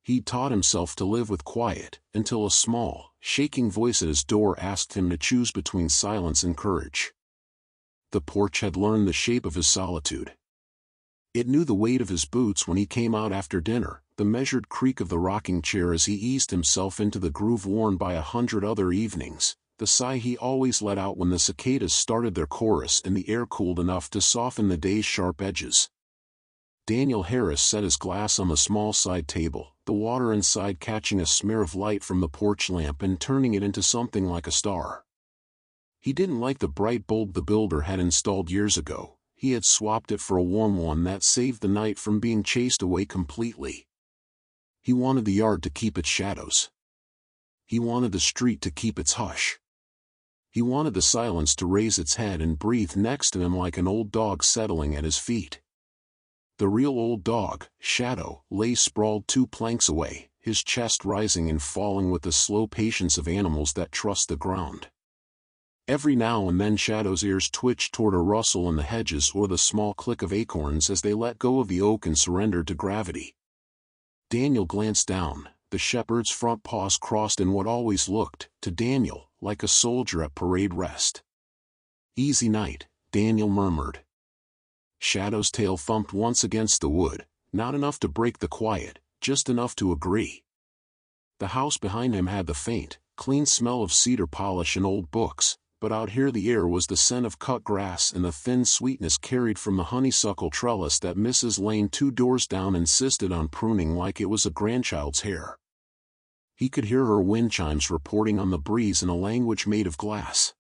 He'd taught himself to live with quiet, until a small, shaking voice at his door asked him to choose between silence and courage. The porch had learned the shape of his solitude. It knew the weight of his boots when he came out after dinner, the measured creak of the rocking chair as he eased himself into the groove worn by 100 other evenings, the sigh he always let out when the cicadas started their chorus and the air cooled enough to soften the day's sharp edges. Daniel Harris set his glass on the small side table, the water inside catching a smear of light from the porch lamp and turning it into something like a star. He didn't like the bright bulb the builder had installed years ago. He had swapped it for a warm one that saved the night from being chased away completely. He wanted the yard to keep its shadows. He wanted the street to keep its hush. He wanted the silence to raise its head and breathe next to him like an old dog settling at his feet. The real old dog, Shadow, lay sprawled 2 planks away, his chest rising and falling with the slow patience of animals that trust the ground. Every now and then Shadow's ears twitched toward a rustle in the hedges or the small click of acorns as they let go of the oak and surrendered to gravity. Daniel glanced down, the shepherd's front paws crossed in what always looked, to Daniel, like a soldier at parade rest. "Easy night," Daniel murmured. Shadow's tail thumped once against the wood, not enough to break the quiet, just enough to agree. The house behind him had the faint, clean smell of cedar polish and old books, but out here the air was the scent of cut grass and the thin sweetness carried from the honeysuckle trellis that Mrs. Lane 2 doors down insisted on pruning like it was a grandchild's hair. He could hear her wind chimes reporting on the breeze in a language made of glass.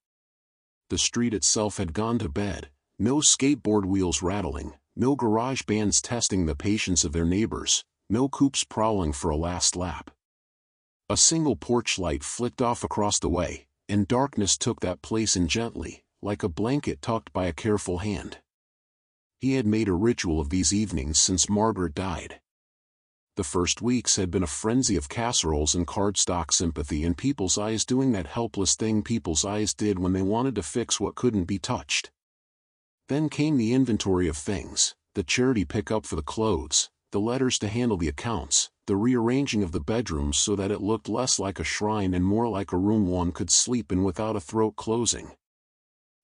The street itself had gone to bed, no skateboard wheels rattling, no garage bands testing the patience of their neighbors, no coops prowling for a last lap. A single porch light flicked off across the way, and darkness took that place in gently, like a blanket tucked by a careful hand. He had made a ritual of these evenings since Margaret died. The first weeks had been a frenzy of casseroles and cardstock sympathy and people's eyes doing that helpless thing people's eyes did when they wanted to fix what couldn't be touched. Then came the inventory of things, the charity pickup for the clothes, the letters to handle the accounts, the rearranging of the bedrooms so that it looked less like a shrine and more like a room one could sleep in without a throat closing.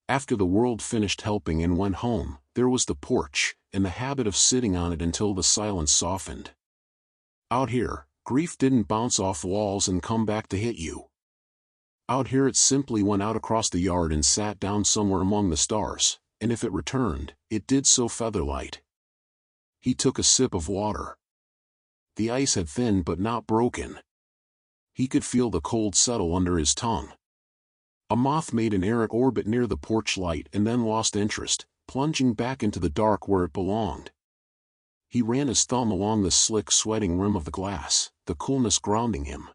After the world finished helping and went home, there was the porch, and the habit of sitting on it until the silence softened. Out here, grief didn't bounce off walls and come back to hit you. Out here it simply went out across the yard and sat down somewhere among the stars, and if it returned, it did so featherlight. He took a sip of water. The ice had thinned but not broken. He could feel the cold settle under his tongue. A moth made an errant orbit near the porch light and then lost interest, plunging back into the dark where it belonged. He ran his thumb along the slick sweating rim of the glass, the coolness grounding him.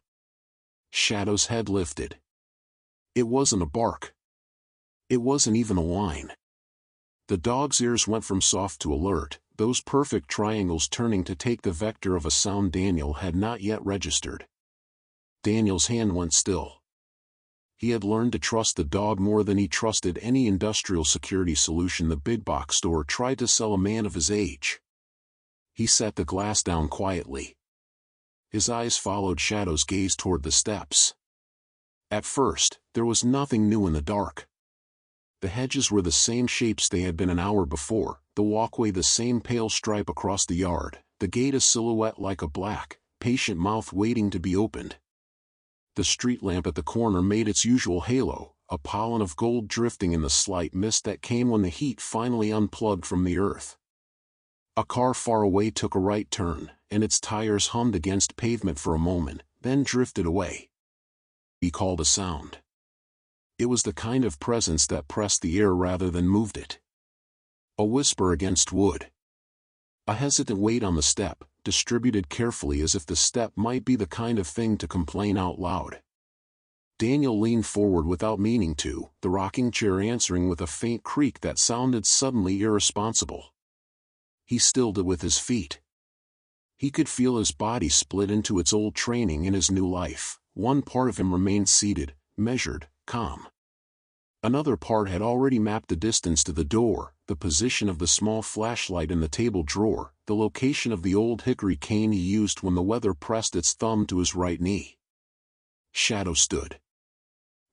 Shadow's head lifted. It wasn't a bark. It wasn't even a whine. The dog's ears went from soft to alert, those perfect triangles turning to take the vector of a sound Daniel had not yet registered. Daniel's hand went still. He had learned to trust the dog more than he trusted any industrial security solution the big box store tried to sell a man of his age. He set the glass down quietly. His eyes followed Shadow's gaze toward the steps. At first, there was nothing new in the dark. The hedges were the same shapes they had been an hour before, the walkway the same pale stripe across the yard, the gate a silhouette like a black, patient mouth waiting to be opened. The street lamp at the corner made its usual halo, a pollen of gold drifting in the slight mist that came when the heat finally unplugged from the earth. A car far away took a right turn, and its tires hummed against pavement for a moment, then drifted away. He called a sound. It was the kind of presence that pressed the air rather than moved it. A whisper against wood. A hesitant weight on the step, distributed carefully as if the step might be the kind of thing to complain out loud. Daniel leaned forward without meaning to, the rocking chair answering with a faint creak that sounded suddenly irresponsible. He stilled it with his feet. He could feel his body split into its old training and his new life. One part of him remained seated, measured, calm. Another part had already mapped the distance to the door, the position of the small flashlight in the table drawer, the location of the old hickory cane he used when the weather pressed its thumb to his right knee. Shadow stood.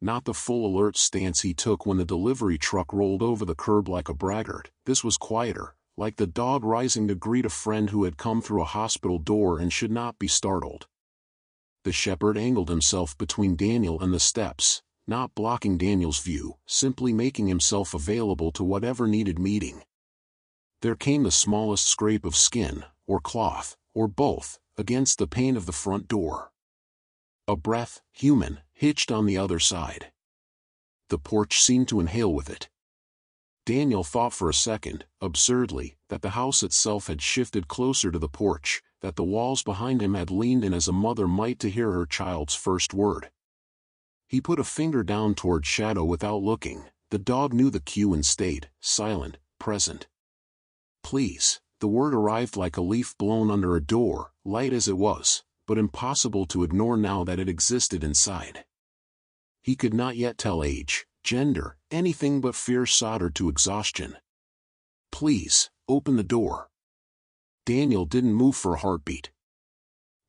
Not the full alert stance he took when the delivery truck rolled over the curb like a braggart. This was quieter, like the dog rising to greet a friend who had come through a hospital door and should not be startled. The shepherd angled himself between Daniel and the steps, not blocking Daniel's view, simply making himself available to whatever needed meeting. There came the smallest scrape of skin, or cloth, or both, against the pane of the front door. A breath, human, hitched on the other side. The porch seemed to inhale with it. Daniel thought for a second, absurdly, that the house itself had shifted closer to the porch, that the walls behind him had leaned in as a mother might to hear her child's first word. He put a finger down toward Shadow without looking. The dog knew the cue and stayed, silent, present. Please. The word arrived like a leaf blown under a door, light as it was, but impossible to ignore now that it existed inside. He could not yet tell age, gender, anything but fear soldered to exhaustion. Please, open the door. Daniel didn't move for a heartbeat.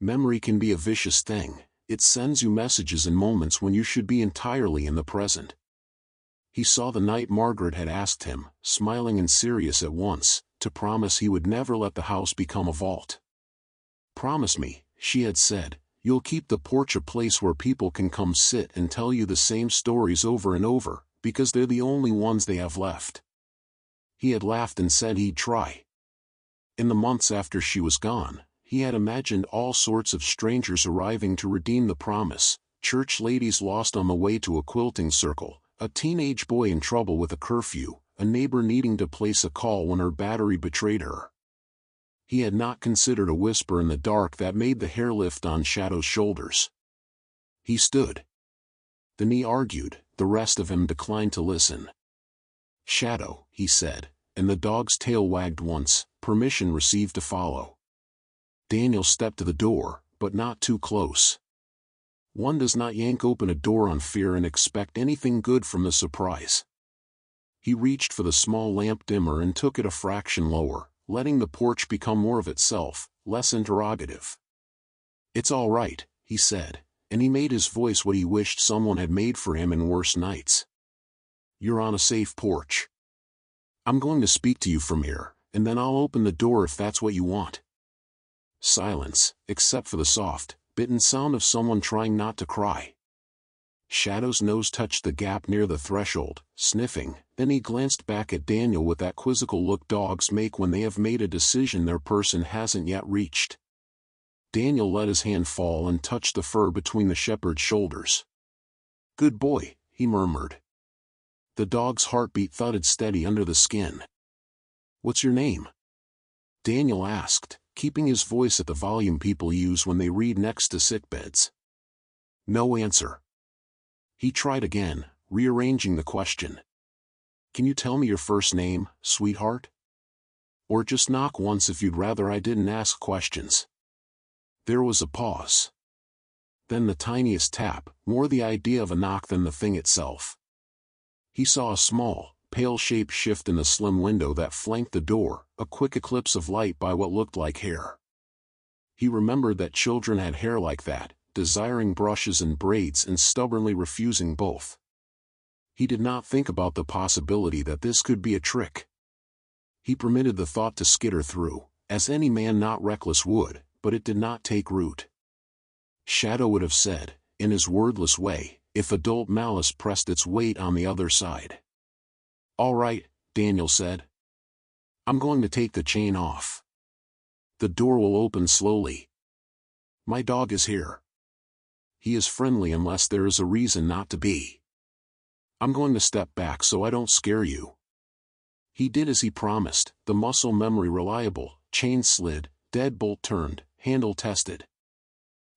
Memory can be a vicious thing. It sends you messages in moments when you should be entirely in the present. He saw the night Margaret had asked him, smiling and serious at once, to promise he would never let the house become a vault. Promise me, she had said, you'll keep the porch a place where people can come sit and tell you the same stories over and over, because they're the only ones they have left. He had laughed and said he'd try. In the months after she was gone, he had imagined all sorts of strangers arriving to redeem the promise, church ladies lost on the way to a quilting circle, a teenage boy in trouble with a curfew, a neighbor needing to place a call when her battery betrayed her. He had not considered a whisper in the dark that made the hair lift on Shadow's shoulders. He stood. The knee argued, the rest of him declined to listen. Shadow, he said, and the dog's tail wagged once, permission received to follow. Daniel stepped to the door, but not too close. One does not yank open a door on fear and expect anything good from the surprise. He reached for the small lamp dimmer and took it a fraction lower, letting the porch become more of itself, less interrogative. It's all right, he said, and he made his voice what he wished someone had made for him in worse nights. You're on a safe porch. I'm going to speak to you from here, and then I'll open the door if that's what you want. Silence, except for the soft, bitten sound of someone trying not to cry. Shadow's nose touched the gap near the threshold, sniffing, then he glanced back at Daniel with that quizzical look dogs make when they have made a decision their person hasn't yet reached. Daniel let his hand fall and touched the fur between the shepherd's shoulders. Good boy, he murmured. The dog's heartbeat thudded steady under the skin. What's your name? Daniel asked, keeping his voice at the volume people use when they read next to sickbeds. No answer. He tried again, rearranging the question. Can you tell me your first name, sweetheart? Or just knock once if you'd rather I didn't ask questions. There was a pause. Then the tiniest tap, more the idea of a knock than the thing itself. He saw a small, pale shape shift in the slim window that flanked the door, a quick eclipse of light by what looked like hair. He remembered that children had hair like that, desiring brushes and braids and stubbornly refusing both. He did not think about the possibility that this could be a trick. He permitted the thought to skitter through, as any man not reckless would, but it did not take root. Shadow would have said, in his wordless way, if adult malice pressed its weight on the other side. All right, Daniel said. I'm going to take the chain off. The door will open slowly. My dog is here. He is friendly unless there is a reason not to be. I'm going to step back so I don't scare you. He did as he promised, the muscle memory reliable, chain slid, deadbolt turned, handle tested.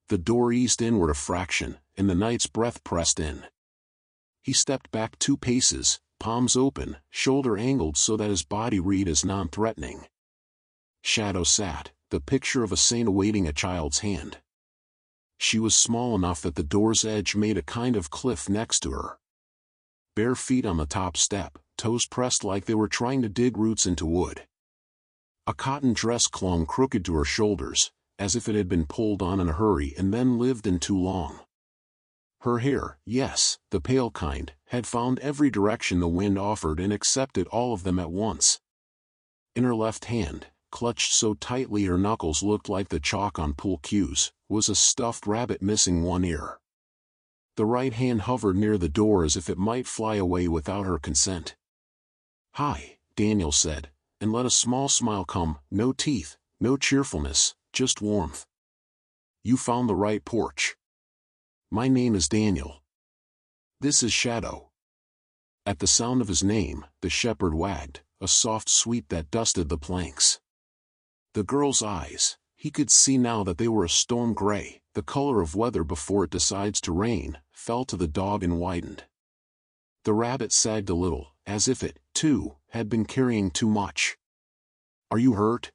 The door eased inward a fraction, and the night's breath pressed in. He stepped back 2 paces, palms open, shoulder angled so that his body read as non-threatening. Shadow sat, the picture of a saint awaiting a child's hand. She was small enough that the door's edge made a kind of cliff next to her. Bare feet on the top step, toes pressed like they were trying to dig roots into wood. A cotton dress clung crooked to her shoulders, as if it had been pulled on in a hurry and then lived in too long. Her hair, yes, the pale kind, had found every direction the wind offered and accepted all of them at once. In her left hand, clutched so tightly her knuckles looked like the chalk on pool cues, was a stuffed rabbit missing one ear. The right hand hovered near the door as if it might fly away without her consent. "Hi," Daniel said, and let a small smile come, no teeth, no cheerfulness, just warmth. "You found the right porch. My name is Daniel. This is Shadow." At the sound of his name, the shepherd wagged, a soft sweep that dusted the planks. The girl's eyes, he could see now that they were a storm gray, the color of weather before it decides to rain, fell to the dog and widened. The rabbit sagged a little, as if it, too, had been carrying too much. "Are you hurt?"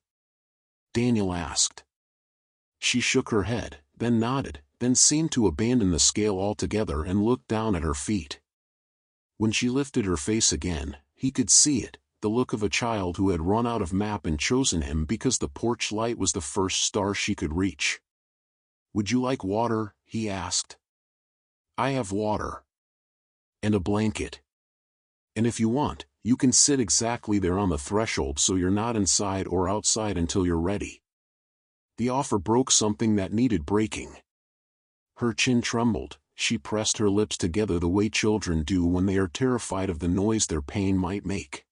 Daniel asked. She shook her head, then nodded, then seemed to abandon the scale altogether and looked down at her feet. When she lifted her face again, he could see it, the look of a child who had run out of map and chosen him because the porch light was the first star she could reach. "Would you like water?" he asked. "I have water. And a blanket. And if you want, you can sit exactly there on the threshold so you're not inside or outside until you're ready." The offer broke something that needed breaking. Her chin trembled, she pressed her lips together the way children do when they are terrified of the noise their pain might make.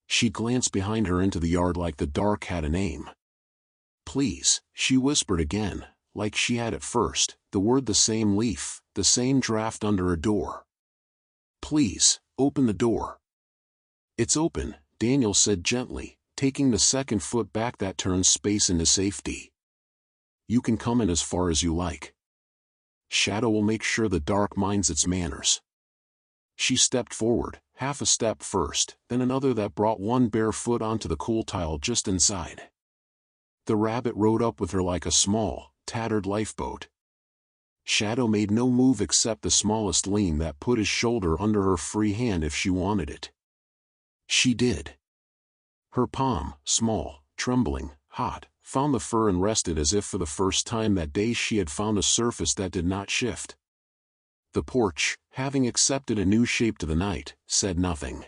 She glanced behind her into the yard like the dark had a name. "Please," she whispered again, like she had at first, the word the same leaf, the same draft under a door. "Please, open the door." "It's open," Daniel said gently, taking the second foot back that turns space into safety. "You can come in as far as you like. Shadow will make sure the dark minds its manners." She stepped forward, half a step first, then another that brought one bare foot onto the cool tile just inside. The rabbit rode up with her like a small, tattered lifeboat. Shadow made no move except the smallest lean that put his shoulder under her free hand if she wanted it. She did. Her palm, small, trembling, hot, found the fur and rested as if for the first time that day she had found a surface that did not shift. The porch, having accepted a new shape to the night, said nothing.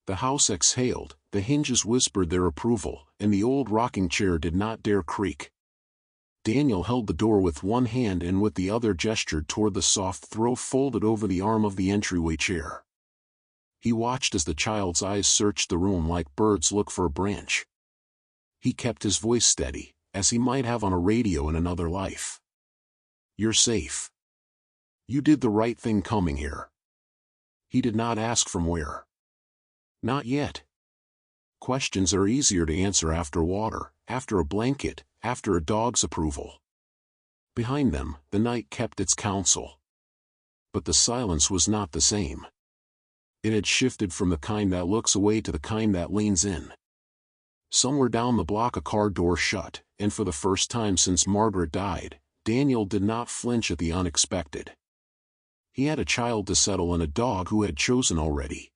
The house exhaled, the hinges whispered their approval, and the old rocking chair did not dare creak. Daniel held the door with one hand and with the other gestured toward the soft throw folded over the arm of the entryway chair. He watched as the child's eyes searched the room like birds look for a branch. He kept his voice steady, as he might have on a radio in another life. "You're safe. You did the right thing coming here." He did not ask from where. Not yet. Questions are easier to answer after water, after a blanket, after a dog's approval. Behind them, the night kept its counsel. But the silence was not the same. It had shifted from the kind that looks away to the kind that leans in. Somewhere down the block a car door shut, and for the first time since Margaret died, Daniel did not flinch at the unexpected. He had a child to settle and a dog who had chosen already.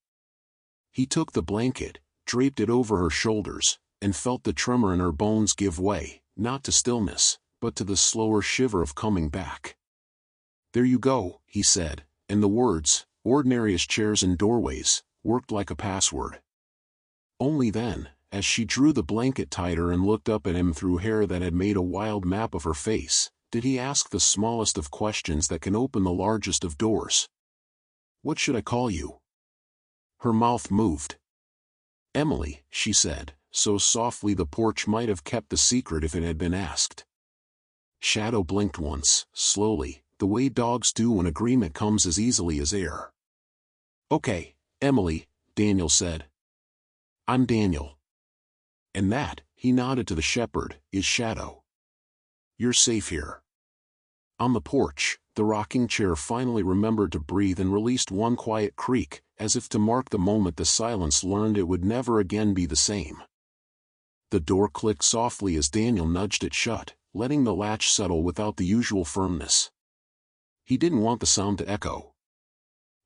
He took the blanket, draped it over her shoulders, and felt the tremor in her bones give way, not to stillness, but to the slower shiver of coming back. "There you go," he said, and the words, ordinary as chairs and doorways, worked like a password. Only then, as she drew the blanket tighter and looked up at him through hair that had made a wild map of her face, did he ask the smallest of questions that can open the largest of doors. "What should I call you?" Her mouth moved. "Emily," she said, so softly the porch might have kept the secret if it had been asked. Shadow blinked once, slowly, the way dogs do when agreement comes as easily as air. "Okay, Emily," Daniel said. "I'm Daniel. And that," he nodded to the shepherd, "is Shadow. You're safe here." On the porch, the rocking chair finally remembered to breathe and released one quiet creak, as if to mark the moment the silence learned it would never again be the same. The door clicked softly as Daniel nudged it shut, letting the latch settle without the usual firmness. He didn't want the sound to echo.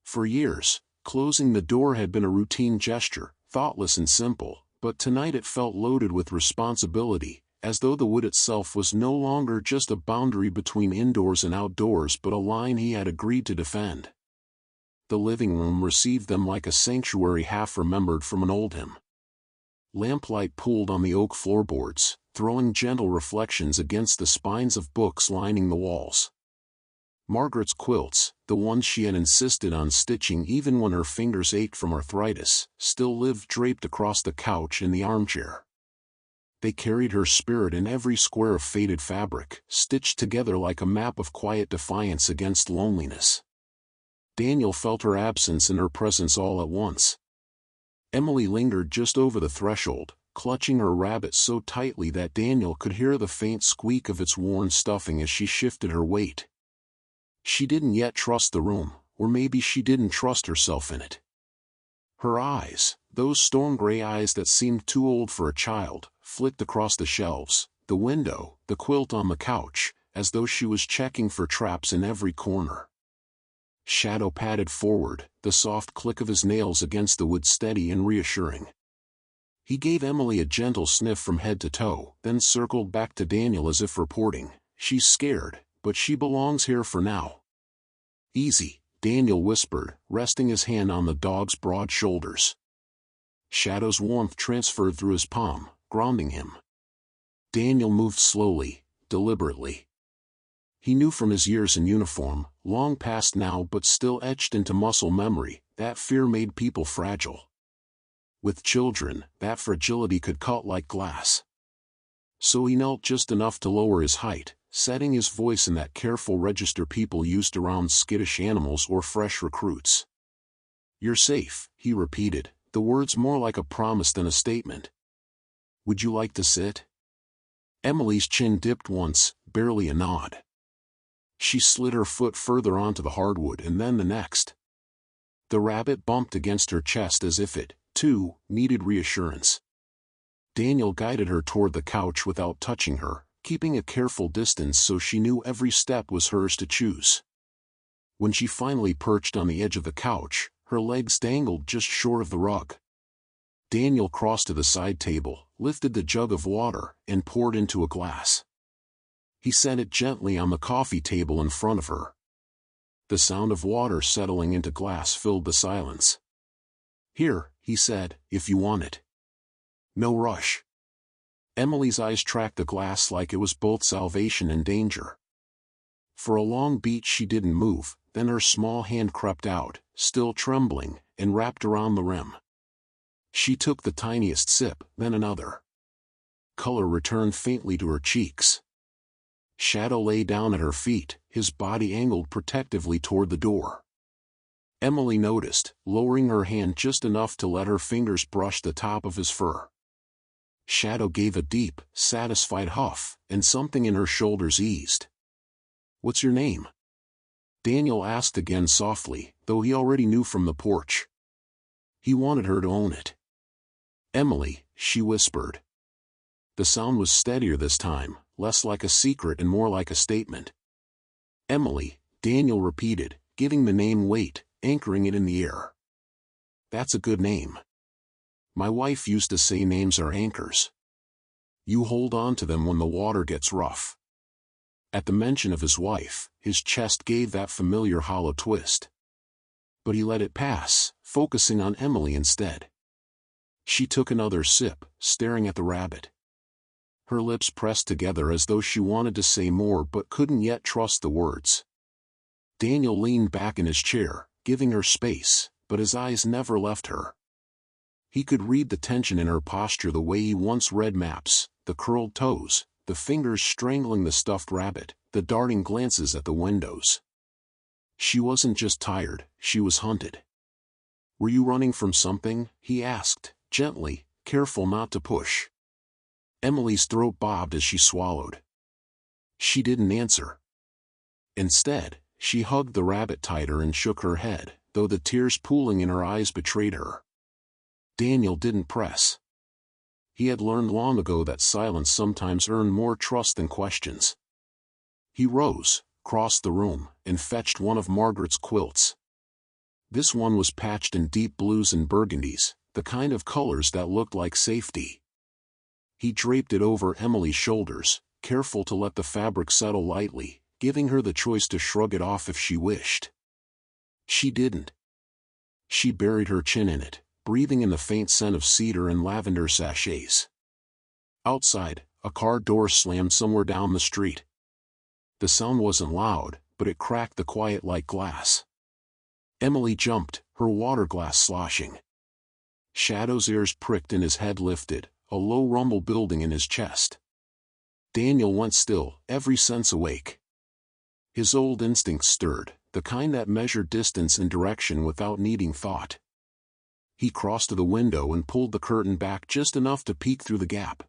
For years, Closing the door had been a routine gesture, thoughtless and simple, but tonight it felt loaded with responsibility, as though the wood itself was no longer just a boundary between indoors and outdoors but a line he had agreed to defend. The living room received them like a sanctuary half-remembered from an old hymn. Lamplight pooled on the oak floorboards, throwing gentle reflections against the spines of books lining the walls. Margaret's quilts, the ones she had insisted on stitching even when her fingers ached from arthritis, still lived draped across the couch and the armchair. They carried her spirit in every square of faded fabric, stitched together like a map of quiet defiance against loneliness. Daniel felt her absence and her presence all at once. Emily lingered just over the threshold, clutching her rabbit so tightly that Daniel could hear the faint squeak of its worn stuffing as she shifted her weight. She didn't yet trust the room, or maybe she didn't trust herself in it. Her eyes, those storm-gray eyes that seemed too old for a child, flicked across the shelves, the window, the quilt on the couch, as though she was checking for traps in every corner. Shadow padded forward, the soft click of his nails against the wood steady and reassuring. He gave Emily a gentle sniff from head to toe, then circled back to Daniel as if reporting, "She's scared, but she belongs here for now." "Easy," Daniel whispered, resting his hand on the dog's broad shoulders. Shadow's warmth transferred through his palm, grounding him. Daniel moved slowly, deliberately. He knew from his years in uniform, long past now but still etched into muscle memory, that fear made people fragile. With children, that fragility could cut like glass. So he knelt just enough to lower his height, setting his voice in that careful register people used around skittish animals or fresh recruits. "You're safe," he repeated, the words more like a promise than a statement. "Would you like to sit?" Emily's chin dipped once, barely a nod. She slid her foot further onto the hardwood and then the next. The rabbit bumped against her chest as if it, too, needed reassurance. Daniel guided her toward the couch without touching her, keeping a careful distance so she knew every step was hers to choose. When she finally perched on the edge of the couch, her legs dangled just short of the rug. Daniel crossed to the side table, lifted the jug of water, and poured into a glass. He set it gently on the coffee table in front of her. The sound of water settling into glass filled the silence. "Here," he said, "if you want it. No rush." Emily's eyes tracked the glass like it was both salvation and danger. For a long beat she didn't move, then her small hand crept out, still trembling, and wrapped around the rim. She took the tiniest sip, then another. Color returned faintly to her cheeks. Shadow lay down at her feet, his body angled protectively toward the door. Emily noticed, lowering her hand just enough to let her fingers brush the top of his fur. Shadow gave a deep, satisfied huff, and something in her shoulders eased. "What's your name?" Daniel asked again softly, though he already knew from the porch. He wanted her to own it. "Emily," she whispered. The sound was steadier this time, less like a secret and more like a statement. "Emily," Daniel repeated, giving the name weight, anchoring it in the air. "That's a good name. My wife used to say names are anchors. You hold on to them when the water gets rough." At the mention of his wife, his chest gave that familiar hollow twist. But he let it pass, focusing on Emily instead. She took another sip, staring at the rabbit. Her lips pressed together as though she wanted to say more but couldn't yet trust the words. Daniel leaned back in his chair, giving her space, but his eyes never left her. He could read the tension in her posture the way he once read maps, the curled toes, the fingers strangling the stuffed rabbit, the darting glances at the windows. She wasn't just tired, she was hunted. "Were you running from something?" he asked, gently, careful not to push. Emily's throat bobbed as she swallowed. She didn't answer. Instead, she hugged the rabbit tighter and shook her head, though the tears pooling in her eyes betrayed her. Daniel didn't press. He had learned long ago that silence sometimes earned more trust than questions. He rose, crossed the room, and fetched one of Margaret's quilts. This one was patched in deep blues and burgundies, the kind of colors that looked like safety. He draped it over Emily's shoulders, careful to let the fabric settle lightly, giving her the choice to shrug it off if she wished. She didn't. She buried her chin in it, breathing in the faint scent of cedar and lavender sachets. Outside, a car door slammed somewhere down the street. The sound wasn't loud, but it cracked the quiet like glass. Emily jumped, her water glass sloshing. Shadow's ears pricked and his head lifted, a low rumble building in his chest. Daniel went still, every sense awake. His old instincts stirred, the kind that measured distance and direction without needing thought. He crossed to the window and pulled the curtain back just enough to peek through the gap.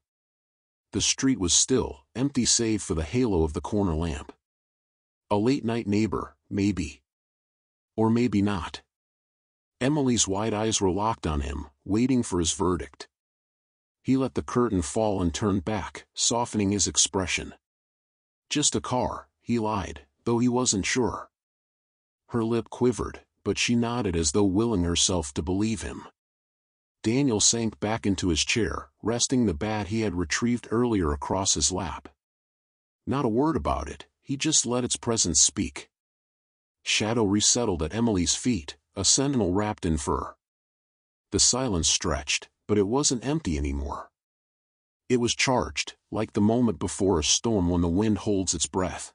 The street was still, empty save for the halo of the corner lamp. A late-night neighbor, maybe. Or maybe not. Emily's wide eyes were locked on him, waiting for his verdict. He let the curtain fall and turned back, softening his expression. Just a car, he lied, though he wasn't sure. Her lip quivered, but she nodded as though willing herself to believe him. Daniel sank back into his chair, resting the bat he had retrieved earlier across his lap. Not a word about it, he just let its presence speak. Shadow resettled at Emily's feet, a sentinel wrapped in fur. The silence stretched, but it wasn't empty anymore. It was charged, like the moment before a storm when the wind holds its breath.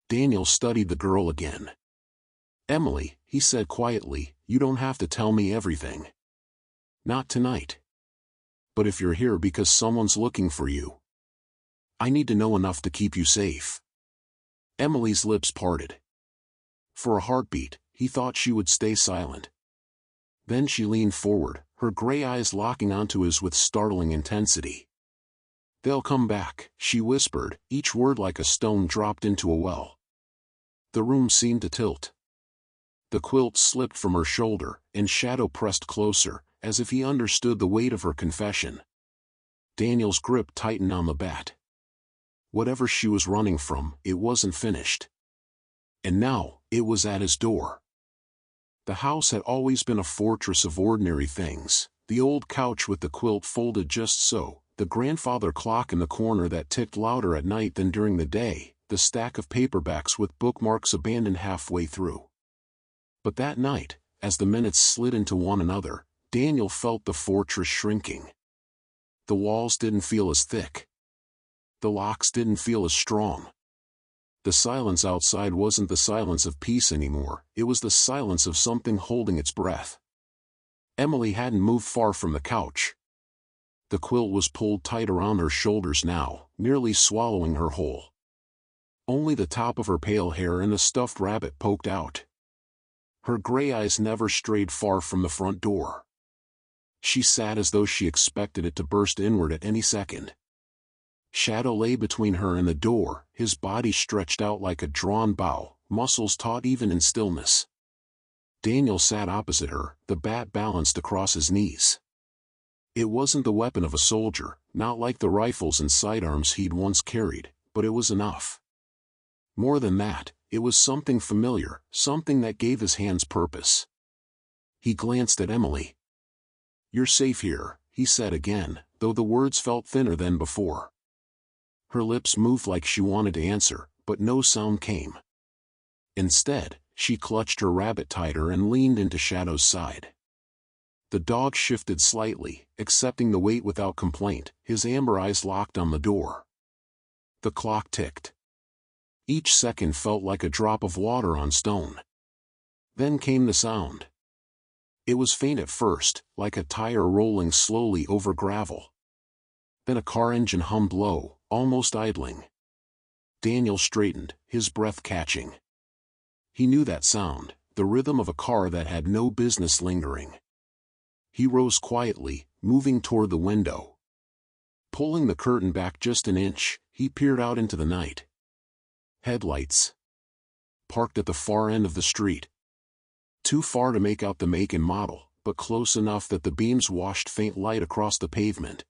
Daniel studied the girl again. "Emily," he said quietly, "you don't have to tell me everything. Not tonight. But if you're here because someone's looking for you, I need to know enough to keep you safe." Emily's lips parted. For a heartbeat, he thought she would stay silent. Then she leaned forward, her gray eyes locking onto his with startling intensity. "They'll come back," she whispered, each word like a stone dropped into a well. The room seemed to tilt. The quilt slipped from her shoulder, and Shadow pressed closer, as if he understood the weight of her confession. Daniel's grip tightened on the bat. Whatever she was running from, it wasn't finished. And now, it was at his door. The house had always been a fortress of ordinary things, the old couch with the quilt folded just so, the grandfather clock in the corner that ticked louder at night than during the day, the stack of paperbacks with bookmarks abandoned halfway through. But that night, as the minutes slid into one another, Daniel felt the fortress shrinking. The walls didn't feel as thick. The locks didn't feel as strong. The silence outside wasn't the silence of peace anymore, it was the silence of something holding its breath. Emily hadn't moved far from the couch. The quilt was pulled tight around her shoulders now, nearly swallowing her whole. Only the top of her pale hair and the stuffed rabbit poked out. Her gray eyes never strayed far from the front door. She sat as though she expected it to burst inward at any second. Shadow lay between her and the door, his body stretched out like a drawn bow, muscles taut even in stillness. Daniel sat opposite her, the bat balanced across his knees. It wasn't the weapon of a soldier, not like the rifles and sidearms he'd once carried, but it was enough. More than that, it was something familiar, something that gave his hands purpose. He glanced at Emily. "You're safe here," he said again, though the words felt thinner than before. Her lips moved like she wanted to answer, but no sound came. Instead, she clutched her rabbit tighter and leaned into Shadow's side. The dog shifted slightly, accepting the weight without complaint, his amber eyes locked on the door. The clock ticked. Each second felt like a drop of water on stone. Then came the sound. It was faint at first, like a tire rolling slowly over gravel. Then a car engine hummed low, almost idling. Daniel straightened, his breath catching. He knew that sound, the rhythm of a car that had no business lingering. He rose quietly, moving toward the window. Pulling the curtain back just an inch, he peered out into the night. Headlights. Parked at the far end of the street. Too far to make out the make and model, but close enough that the beams washed faint light across the pavement.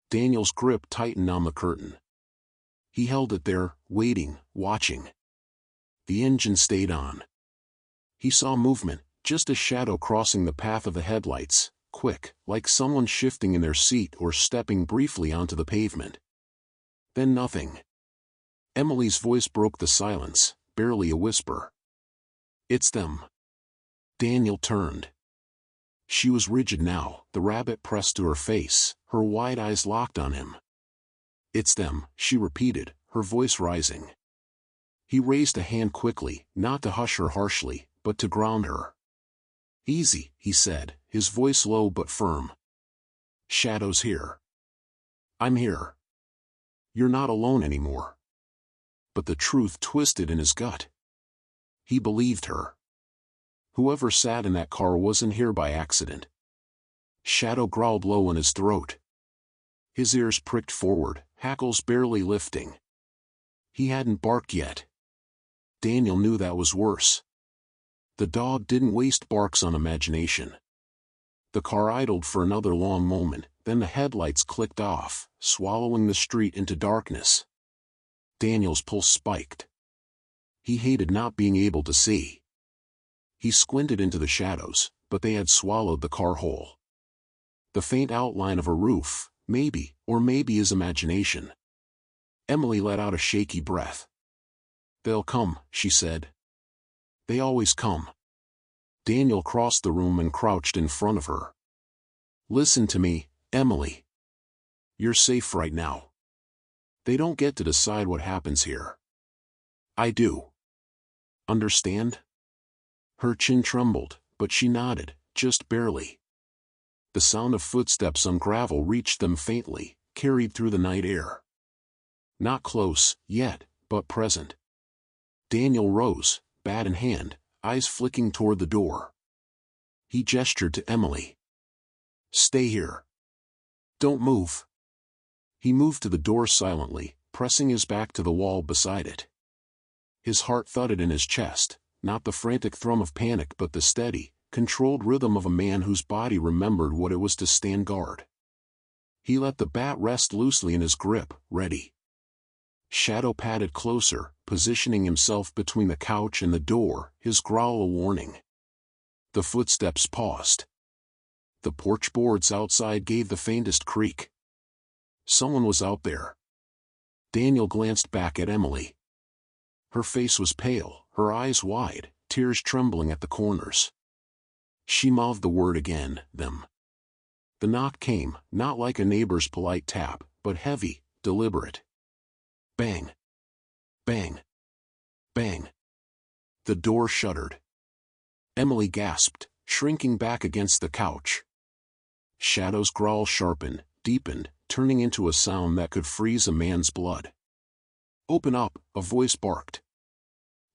Daniel's grip tightened on the curtain. He held it there, waiting, watching. The engine stayed on. He saw movement, Just a shadow crossing the path of the headlights, quick, like someone shifting in their seat or stepping briefly onto the pavement. Then nothing. Emily's voice broke the silence, barely a whisper. "It's them." Daniel turned. She was rigid now, the rabbit pressed to her face, her wide eyes locked on him. "It's them," she repeated, her voice rising. He raised a hand quickly, not to hush her harshly, but to ground her. "Easy," he said, his voice low but firm. "Shadow's here. I'm here. You're not alone anymore." But the truth twisted in his gut. He believed her. Whoever sat in that car wasn't here by accident. Shadow growled low in his throat. His ears pricked forward, hackles barely lifting. He hadn't barked yet. Daniel knew that was worse. The dog didn't waste barks on imagination. The car idled for another long moment, then the headlights clicked off, swallowing the street into darkness. Daniel's pulse spiked. He hated not being able to see. He squinted into the shadows, but they had swallowed the car whole. The faint outline of a roof, maybe, or maybe his imagination. Emily let out a shaky breath. "They'll come," she said. "They always come." Daniel crossed the room and crouched in front of her. "Listen to me, Emily. You're safe right now. They don't get to decide what happens here. I do. Understand?" Her chin trembled, but she nodded, just barely. The sound of footsteps on gravel reached them faintly, carried through the night air. Not close, yet, but present. Daniel rose, bat in hand, eyes flicking toward the door. He gestured to Emily. "Stay here. Don't move." He moved to the door silently, pressing his back to the wall beside it. His heart thudded in his chest, not the frantic thrum of panic but the steady, controlled rhythm of a man whose body remembered what it was to stand guard. He let the bat rest loosely in his grip, ready. Shadow padded closer, positioning himself between the couch and the door, his growl a warning. The footsteps paused. The porch boards outside gave the faintest creak. Someone was out there. Daniel glanced back at Emily. Her face was pale, her eyes wide, tears trembling at the corners. She mouthed the word again, them. The knock came, not like a neighbor's polite tap, but heavy, deliberate. Bang. Bang. Bang. The door shuddered. Emily gasped, shrinking back against the couch. Shadow's growl sharpened, deepened, turning into a sound that could freeze a man's blood. "Open up," a voice barked.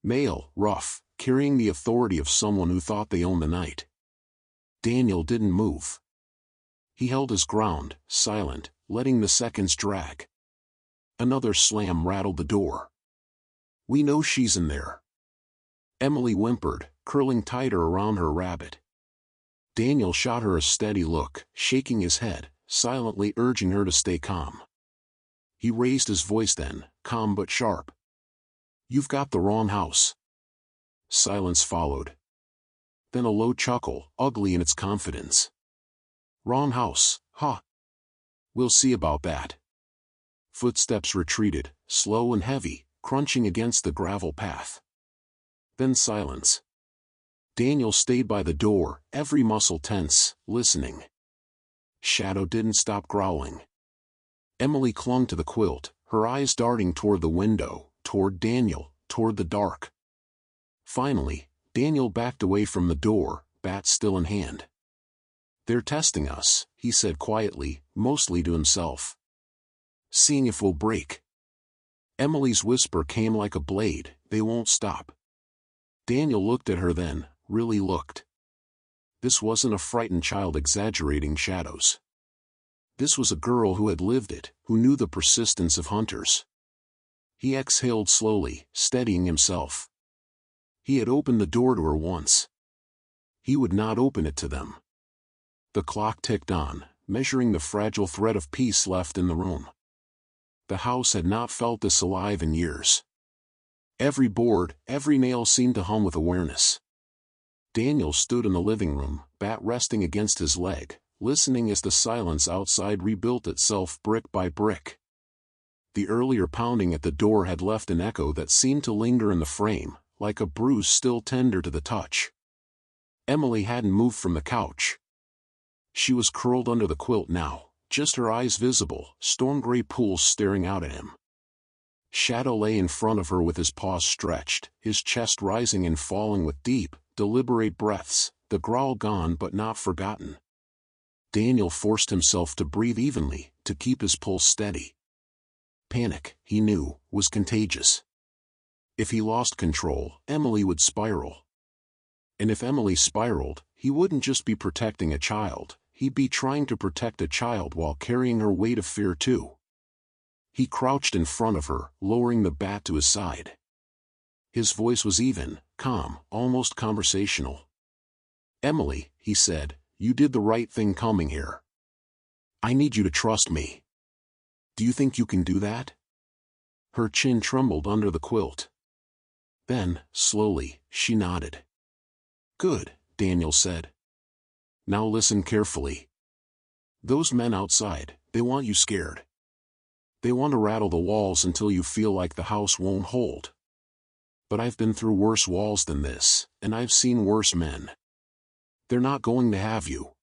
Male, rough, carrying the authority of someone who thought they owned the night. Daniel didn't move. He held his ground, silent, letting the seconds drag. Another slam rattled the door. "We know she's in there." Emily whimpered, curling tighter around her rabbit. Daniel shot her a steady look, shaking his head, silently urging her to stay calm. He raised his voice then, calm but sharp. "You've got the wrong house." Silence followed. Then a low chuckle, ugly in its confidence. "Wrong house, huh? We'll see about that." Footsteps retreated, slow and heavy, crunching against the gravel path. Then silence. Daniel stayed by the door, every muscle tense, listening. Shadow didn't stop growling. Emily clung to the quilt, her eyes darting toward the window, toward Daniel, toward the dark. Finally, Daniel backed away from the door, bat still in hand. "They're testing us," he said quietly, mostly to himself. "Seeing if we'll break." Emily's whisper came like a blade, "They won't stop." Daniel looked at her then, really looked. This wasn't a frightened child exaggerating shadows. This was a girl who had lived it, who knew the persistence of hunters. He exhaled slowly, steadying himself. He had opened the door to her once. He would not open it to them. The clock ticked on, measuring the fragile thread of peace left in the room. The house had not felt this alive in years. Every board, every nail seemed to hum with awareness. Daniel stood in the living room, bat resting against his leg, listening as the silence outside rebuilt itself brick by brick. The earlier pounding at the door had left an echo that seemed to linger in the frame, like a bruise still tender to the touch. Emily hadn't moved from the couch. She was curled under the quilt now, just her eyes visible, storm-gray pools staring out at him. Shadow lay in front of her with his paws stretched, his chest rising and falling with deep, deliberate breaths, the growl gone but not forgotten. Daniel forced himself to breathe evenly, to keep his pulse steady. Panic, he knew, was contagious. If he lost control, Emily would spiral. And if Emily spiraled, he wouldn't just be protecting a child, he'd be trying to protect a child while carrying her weight of fear too. He crouched in front of her, lowering the bat to his side. His voice was even, calm, almost conversational. "Emily," he said, "you did the right thing coming here. I need you to trust me. Do you think you can do that?" Her chin trembled under the quilt. Then, slowly, she nodded. "Good," Daniel said. "Now listen carefully. Those men outside, they want you scared. They want to rattle the walls until you feel like the house won't hold. But I've been through worse walls than this, and I've seen worse men. They're not going to have you.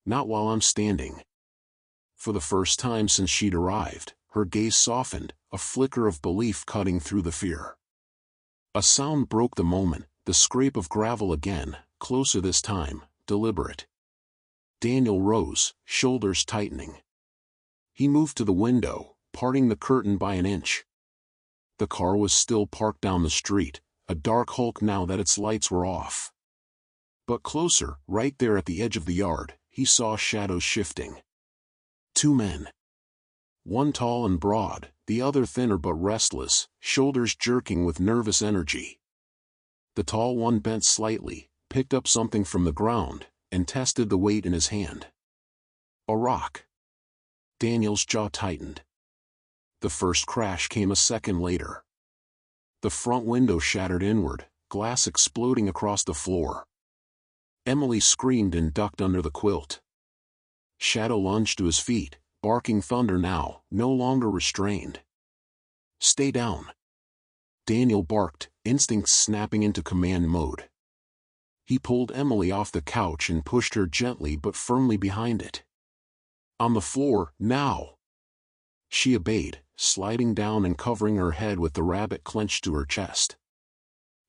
Not while I'm standing." For the first time since she'd arrived, her gaze softened, a flicker of belief cutting through the fear. A sound broke the moment, the scrape of gravel again, closer this time, deliberate. Daniel rose, shoulders tightening. He moved to the window, parting the curtain by an inch. The car was still parked down the street, a dark hulk now that its lights were off. But closer, right there at the edge of the yard, he saw shadows shifting. Two men. One tall and broad, the other thinner but restless, shoulders jerking with nervous energy. The tall one bent slightly, picked up something from the ground, and tested the weight in his hand. A rock. Daniel's jaw tightened. The first crash came a second later. The front window shattered inward, glass exploding across the floor. Emily screamed and ducked under the quilt. Shadow lunged to his feet, barking thunder now, no longer restrained. "Stay down." Daniel barked, instincts snapping into command mode. He pulled Emily off the couch and pushed her gently but firmly behind it. "On the floor, now." She obeyed, sliding down and covering her head with the rabbit clenched to her chest.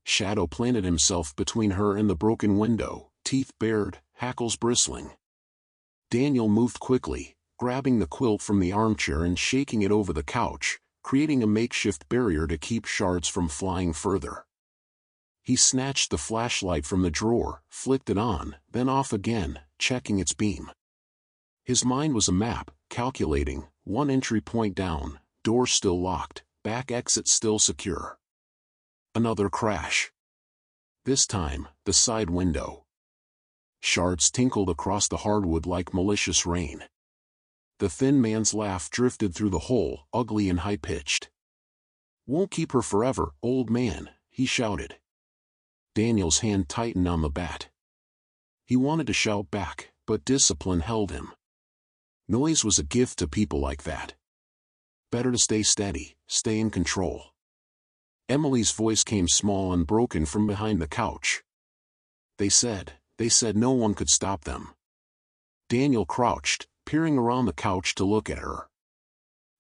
Shadow planted himself between her and the broken window, teeth bared, hackles bristling. Daniel moved quickly, grabbing the quilt from the armchair and shaking it over the couch, creating a makeshift barrier to keep shards from flying further. He snatched the flashlight from the drawer, flicked it on, then off again, checking its beam. His mind was a map, calculating, one entry point down, door still locked, back exit still secure. Another crash. This time, the side window. Shards tinkled across the hardwood like malicious rain. The thin man's laugh drifted through the hole, ugly and high-pitched. "Won't keep her forever, old man," he shouted. Daniel's hand tightened on the bat. He wanted to shout back, but discipline held him. Noise was a gift to people like that. Better to stay steady, stay in control. Emily's voice came small and broken from behind the couch. They said no one could stop them." Daniel crouched, peering around the couch to look at her.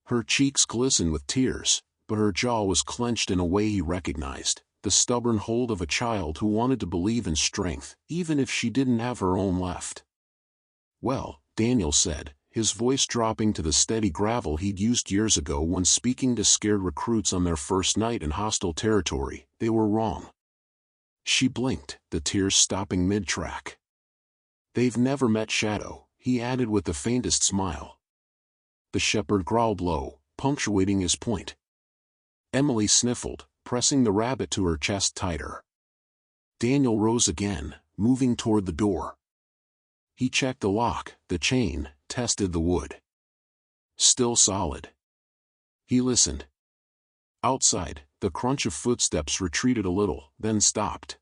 Her cheeks glistened with tears, but her jaw was clenched in a way he recognized, the stubborn hold of a child who wanted to believe in strength, even if she didn't have her own left. "Well," Daniel said, his voice dropping to the steady gravel he'd used years ago when speaking to scared recruits on their first night in hostile territory, "they were wrong." She blinked, the tears stopping mid-track. "They've never met Shadow," he added with the faintest smile. The shepherd growled low, punctuating his point. Emily sniffled, pressing the rabbit to her chest tighter. Daniel rose again, moving toward the door. He checked the lock, the chain, tested the wood. Still solid. He listened. Outside, the crunch of footsteps retreated a little, then stopped.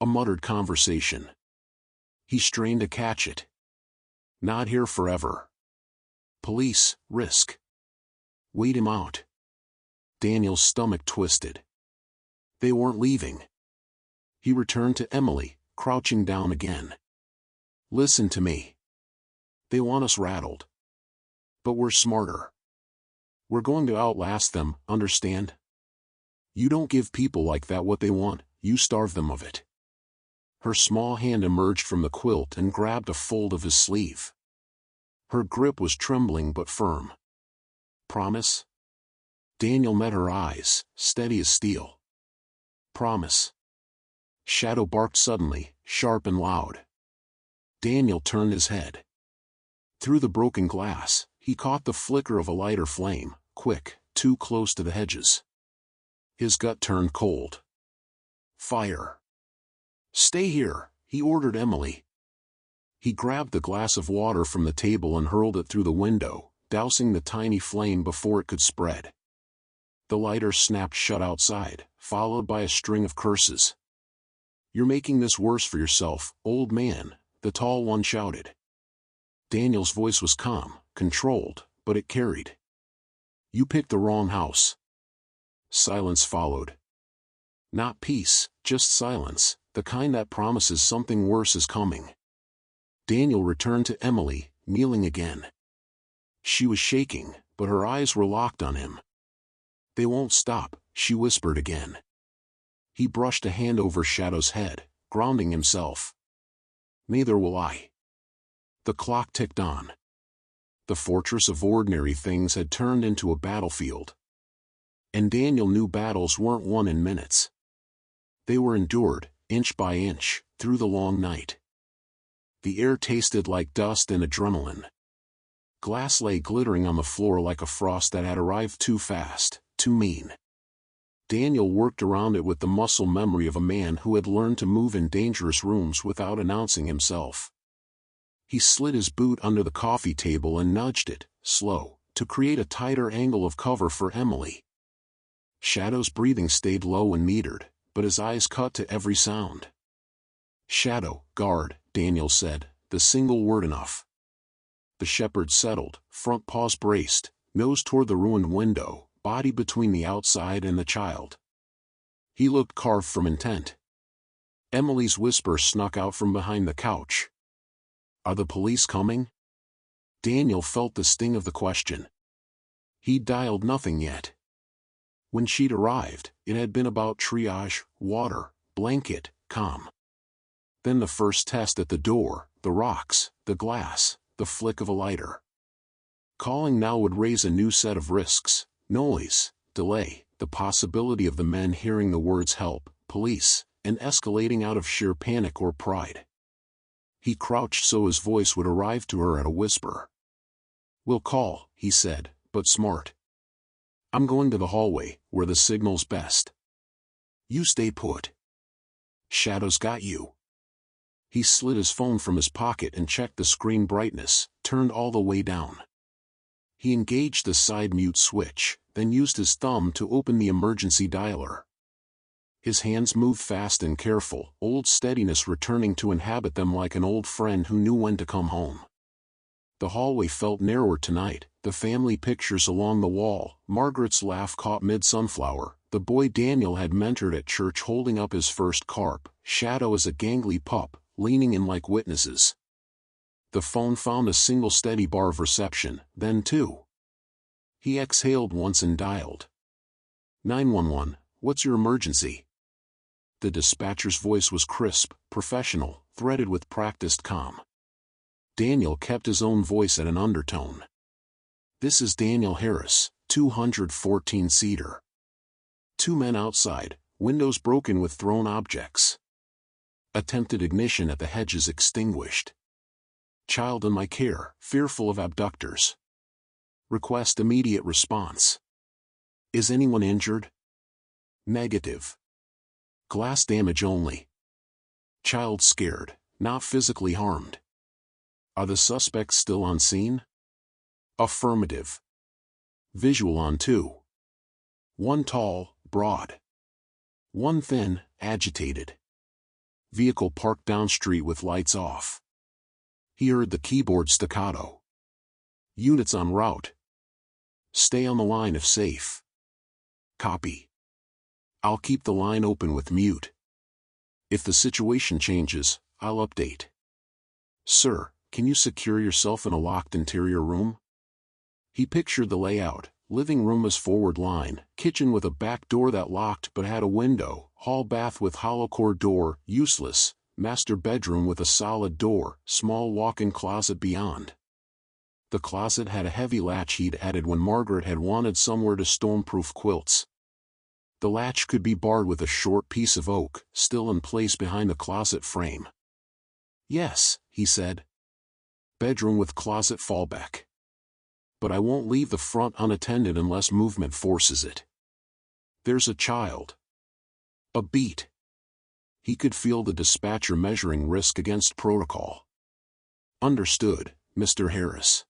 A muttered conversation. He strained to catch it. Not here forever. Police, risk. Wait him out. Daniel's stomach twisted. They weren't leaving. He returned to Emily, crouching down again. Listen to me. They want us rattled. But we're smarter. We're going to outlast them, understand? You don't give people like that what they want, you starve them of it. Her small hand emerged from the quilt and grabbed a fold of his sleeve. Her grip was trembling but firm. Promise? Daniel met her eyes, steady as steel. Promise. Shadow barked suddenly, sharp and loud. Daniel turned his head. Through the broken glass, he caught the flicker of a lighter flame, quick, too close to the hedges. His gut turned cold. Fire. Stay here, he ordered Emily. He grabbed the glass of water from the table and hurled it through the window, dousing the tiny flame before it could spread. The lighter snapped shut outside, followed by a string of curses. You're making this worse for yourself, old man, the tall one shouted. Daniel's voice was calm, controlled, but it carried. You picked the wrong house. Silence followed. Not peace, just silence, the kind that promises something worse is coming. Daniel returned to Emily, kneeling again. She was shaking, but her eyes were locked on him. They won't stop, she whispered again. He brushed a hand over Shadow's head, grounding himself. Neither will I. The clock ticked on. The fortress of ordinary things had turned into a battlefield. And Daniel knew battles weren't won in minutes. They were endured, inch by inch, through the long night. The air tasted like dust and adrenaline. Glass lay glittering on the floor like a frost that had arrived too fast, too mean. Daniel worked around it with the muscle memory of a man who had learned to move in dangerous rooms without announcing himself. He slid his boot under the coffee table and nudged it, slow, to create a tighter angle of cover for Emily. Shadow's breathing stayed low and metered, but his eyes cut to every sound. Shadow, guard, Daniel said, the single word enough. The shepherd settled, front paws braced, nose toward the ruined window, body between the outside and the child. He looked carved from intent. Emily's whisper snuck out from behind the couch. Are the police coming? Daniel felt the sting of the question. He'd dialed nothing yet. When she'd arrived, it had been about triage, water, blanket, calm. Then the first test at the door, the rocks, the glass, the flick of a lighter. Calling now would raise a new set of risks, noise, delay, the possibility of the men hearing the words help, police, and escalating out of sheer panic or pride. He crouched so his voice would arrive to her at a whisper. We'll call, he said, but smart. I'm going to the hallway, where the signal's best. You stay put. Shadow's got you. He slid his phone from his pocket and checked the screen brightness, turned all the way down. He engaged the side mute switch, then used his thumb to open the emergency dialer. His hands moved fast and careful, old steadiness returning to inhabit them like an old friend who knew when to come home. The hallway felt narrower tonight, the family pictures along the wall, Margaret's laugh caught mid-sunflower, the boy Daniel had mentored at church holding up his first carp, Shadow as a gangly pup, leaning in like witnesses. The phone found a single steady bar of reception, then two. He exhaled once and dialed. 911, what's your emergency? The dispatcher's voice was crisp, professional, threaded with practiced calm. Daniel kept his own voice at an undertone. This is Daniel Harris, 214 Cedar. Two men outside, windows broken with thrown objects. Attempted ignition at the hedges extinguished. Child in my care, fearful of abductors. Request immediate response. Is anyone injured? Negative. Glass damage only. Child scared, not physically harmed. Are the suspects still on scene? Affirmative. Visual on two. One tall, broad. One thin, agitated. Vehicle parked down street with lights off. He heard the keyboard staccato. Units en route. Stay on the line if safe. Copy. I'll keep the line open with mute. If the situation changes, I'll update. Sir, can you secure yourself in a locked interior room? He pictured the layout: living room as forward line, kitchen with a back door that locked but had a window, hall bath with hollow core door, useless, master bedroom with a solid door, small walk-in closet beyond. The closet had a heavy latch he'd added when Margaret had wanted somewhere to stormproof quilts. The latch could be barred with a short piece of oak, still in place behind the closet frame. Yes, he said. Bedroom with closet fallback. But I won't leave the front unattended unless movement forces it. There's a child. A beat. He could feel the dispatcher measuring risk against protocol. Understood, Mr. Harris.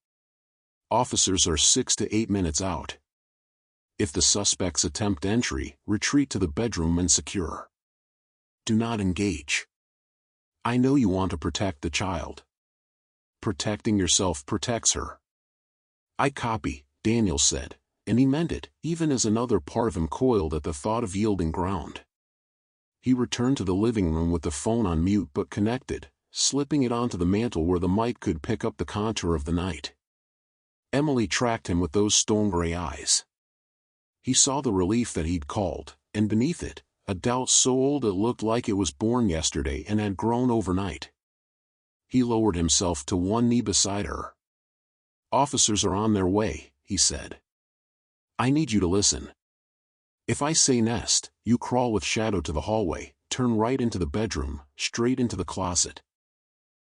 Officers are 6 to 8 minutes out. If the suspects attempt entry, retreat to the bedroom and secure. Do not engage. I know you want to protect the child. Protecting yourself protects her. I copy, Daniel said, and he meant it, even as another part of him coiled at the thought of yielding ground. He returned to the living room with the phone on mute but connected, slipping it onto the mantel where the mic could pick up the contour of the night. Emily tracked him with those stone-gray eyes. He saw the relief that he'd called, and beneath it, a doubt so old it looked like it was born yesterday and had grown overnight. He lowered himself to one knee beside her. Officers are on their way, he said. I need you to listen. If I say nest, you crawl with Shadow to the hallway, turn right into the bedroom, straight into the closet.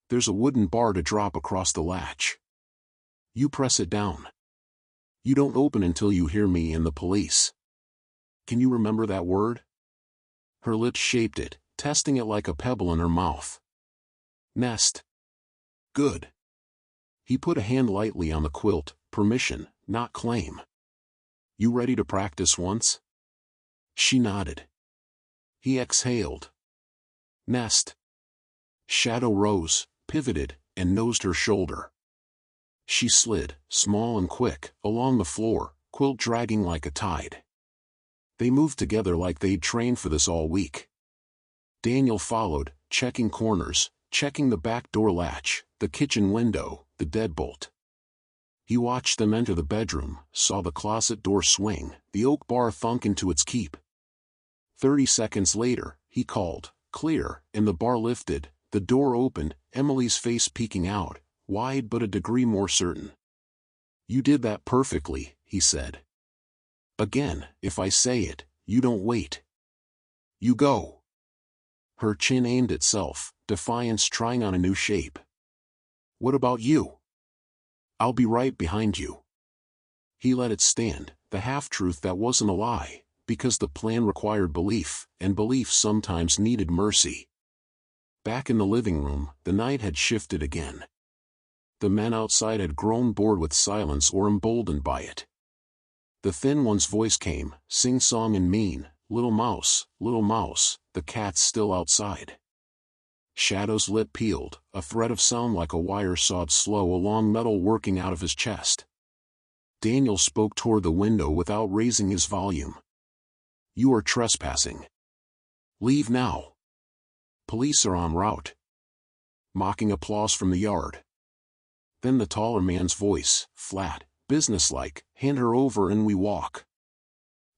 There's a wooden bar to drop across the latch. You press it down. You don't open until you hear me and the police. Can you remember that word? Her lips shaped it, testing it like a pebble in her mouth. Nest. Good. He put a hand lightly on the quilt, permission, not claim. You ready to practice once? She nodded. He exhaled. Nest. Shadow rose, pivoted, and nosed her shoulder. She slid, small and quick, along the floor, quilt dragging like a tide. They moved together like they'd trained for this all week. Daniel followed, checking corners, checking the back door latch, the kitchen window, the deadbolt. He watched them enter the bedroom, saw the closet door swing, the oak bar thunk into its keep. 30 seconds later, he called, clear, and the bar lifted, the door opened, Emily's face peeking out, wide but a degree more certain. You did that perfectly, he said. Again, if I say it, you don't wait. You go. Her chin aimed itself, defiance trying on a new shape. What about you? I'll be right behind you. He let it stand, the half-truth that wasn't a lie, because the plan required belief, and belief sometimes needed mercy. Back in the living room, the night had shifted again. The men outside had grown bored with silence or emboldened by it. The thin one's voice came, sing-song and mean, little mouse, the cat's still outside. Shadow's lip peeled, a thread of sound like a wire sawed slow along metal working out of his chest. Daniel spoke toward the window without raising his volume. You are trespassing. Leave now. Police are en route. Mocking applause from the yard. Then the taller man's voice, flat, businesslike, hand her over and we walk.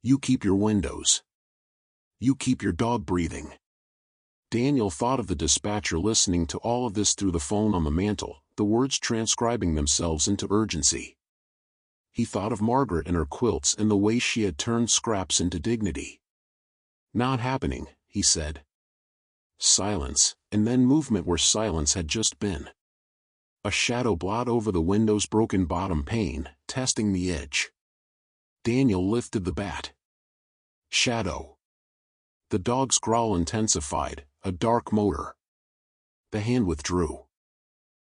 You keep your windows. You keep your dog breathing. Daniel thought of the dispatcher listening to all of this through the phone on the mantel, the words transcribing themselves into urgency. He thought of Margaret and her quilts and the way she had turned scraps into dignity. Not happening, he said. Silence, and then movement where silence had just been. A shadow blot over the window's broken bottom pane, testing the edge. Daniel lifted the bat. Shadow. The dog's growl intensified, a dark motor. The hand withdrew.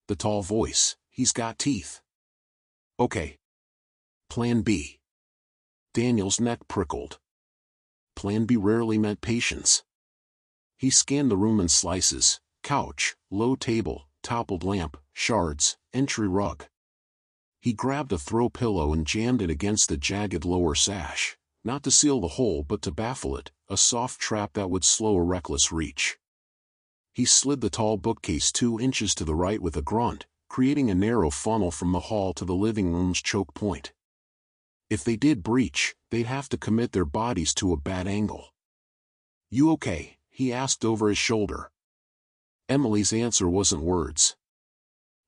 The tall voice, he's got teeth. Okay. Plan B. Daniel's neck prickled. Plan B rarely meant patience. He scanned the room in slices: couch, low table, toppled lamp, shards, entry rug. He grabbed a throw pillow and jammed it against the jagged lower sash, not to seal the hole but to baffle it, a soft trap that would slow a reckless reach. He slid the tall bookcase 2 inches to the right with a grunt, creating a narrow funnel from the hall to the living room's choke point. If they did breach, they'd have to commit their bodies to a bad angle. "You okay?" he asked over his shoulder. Emily's answer wasn't words.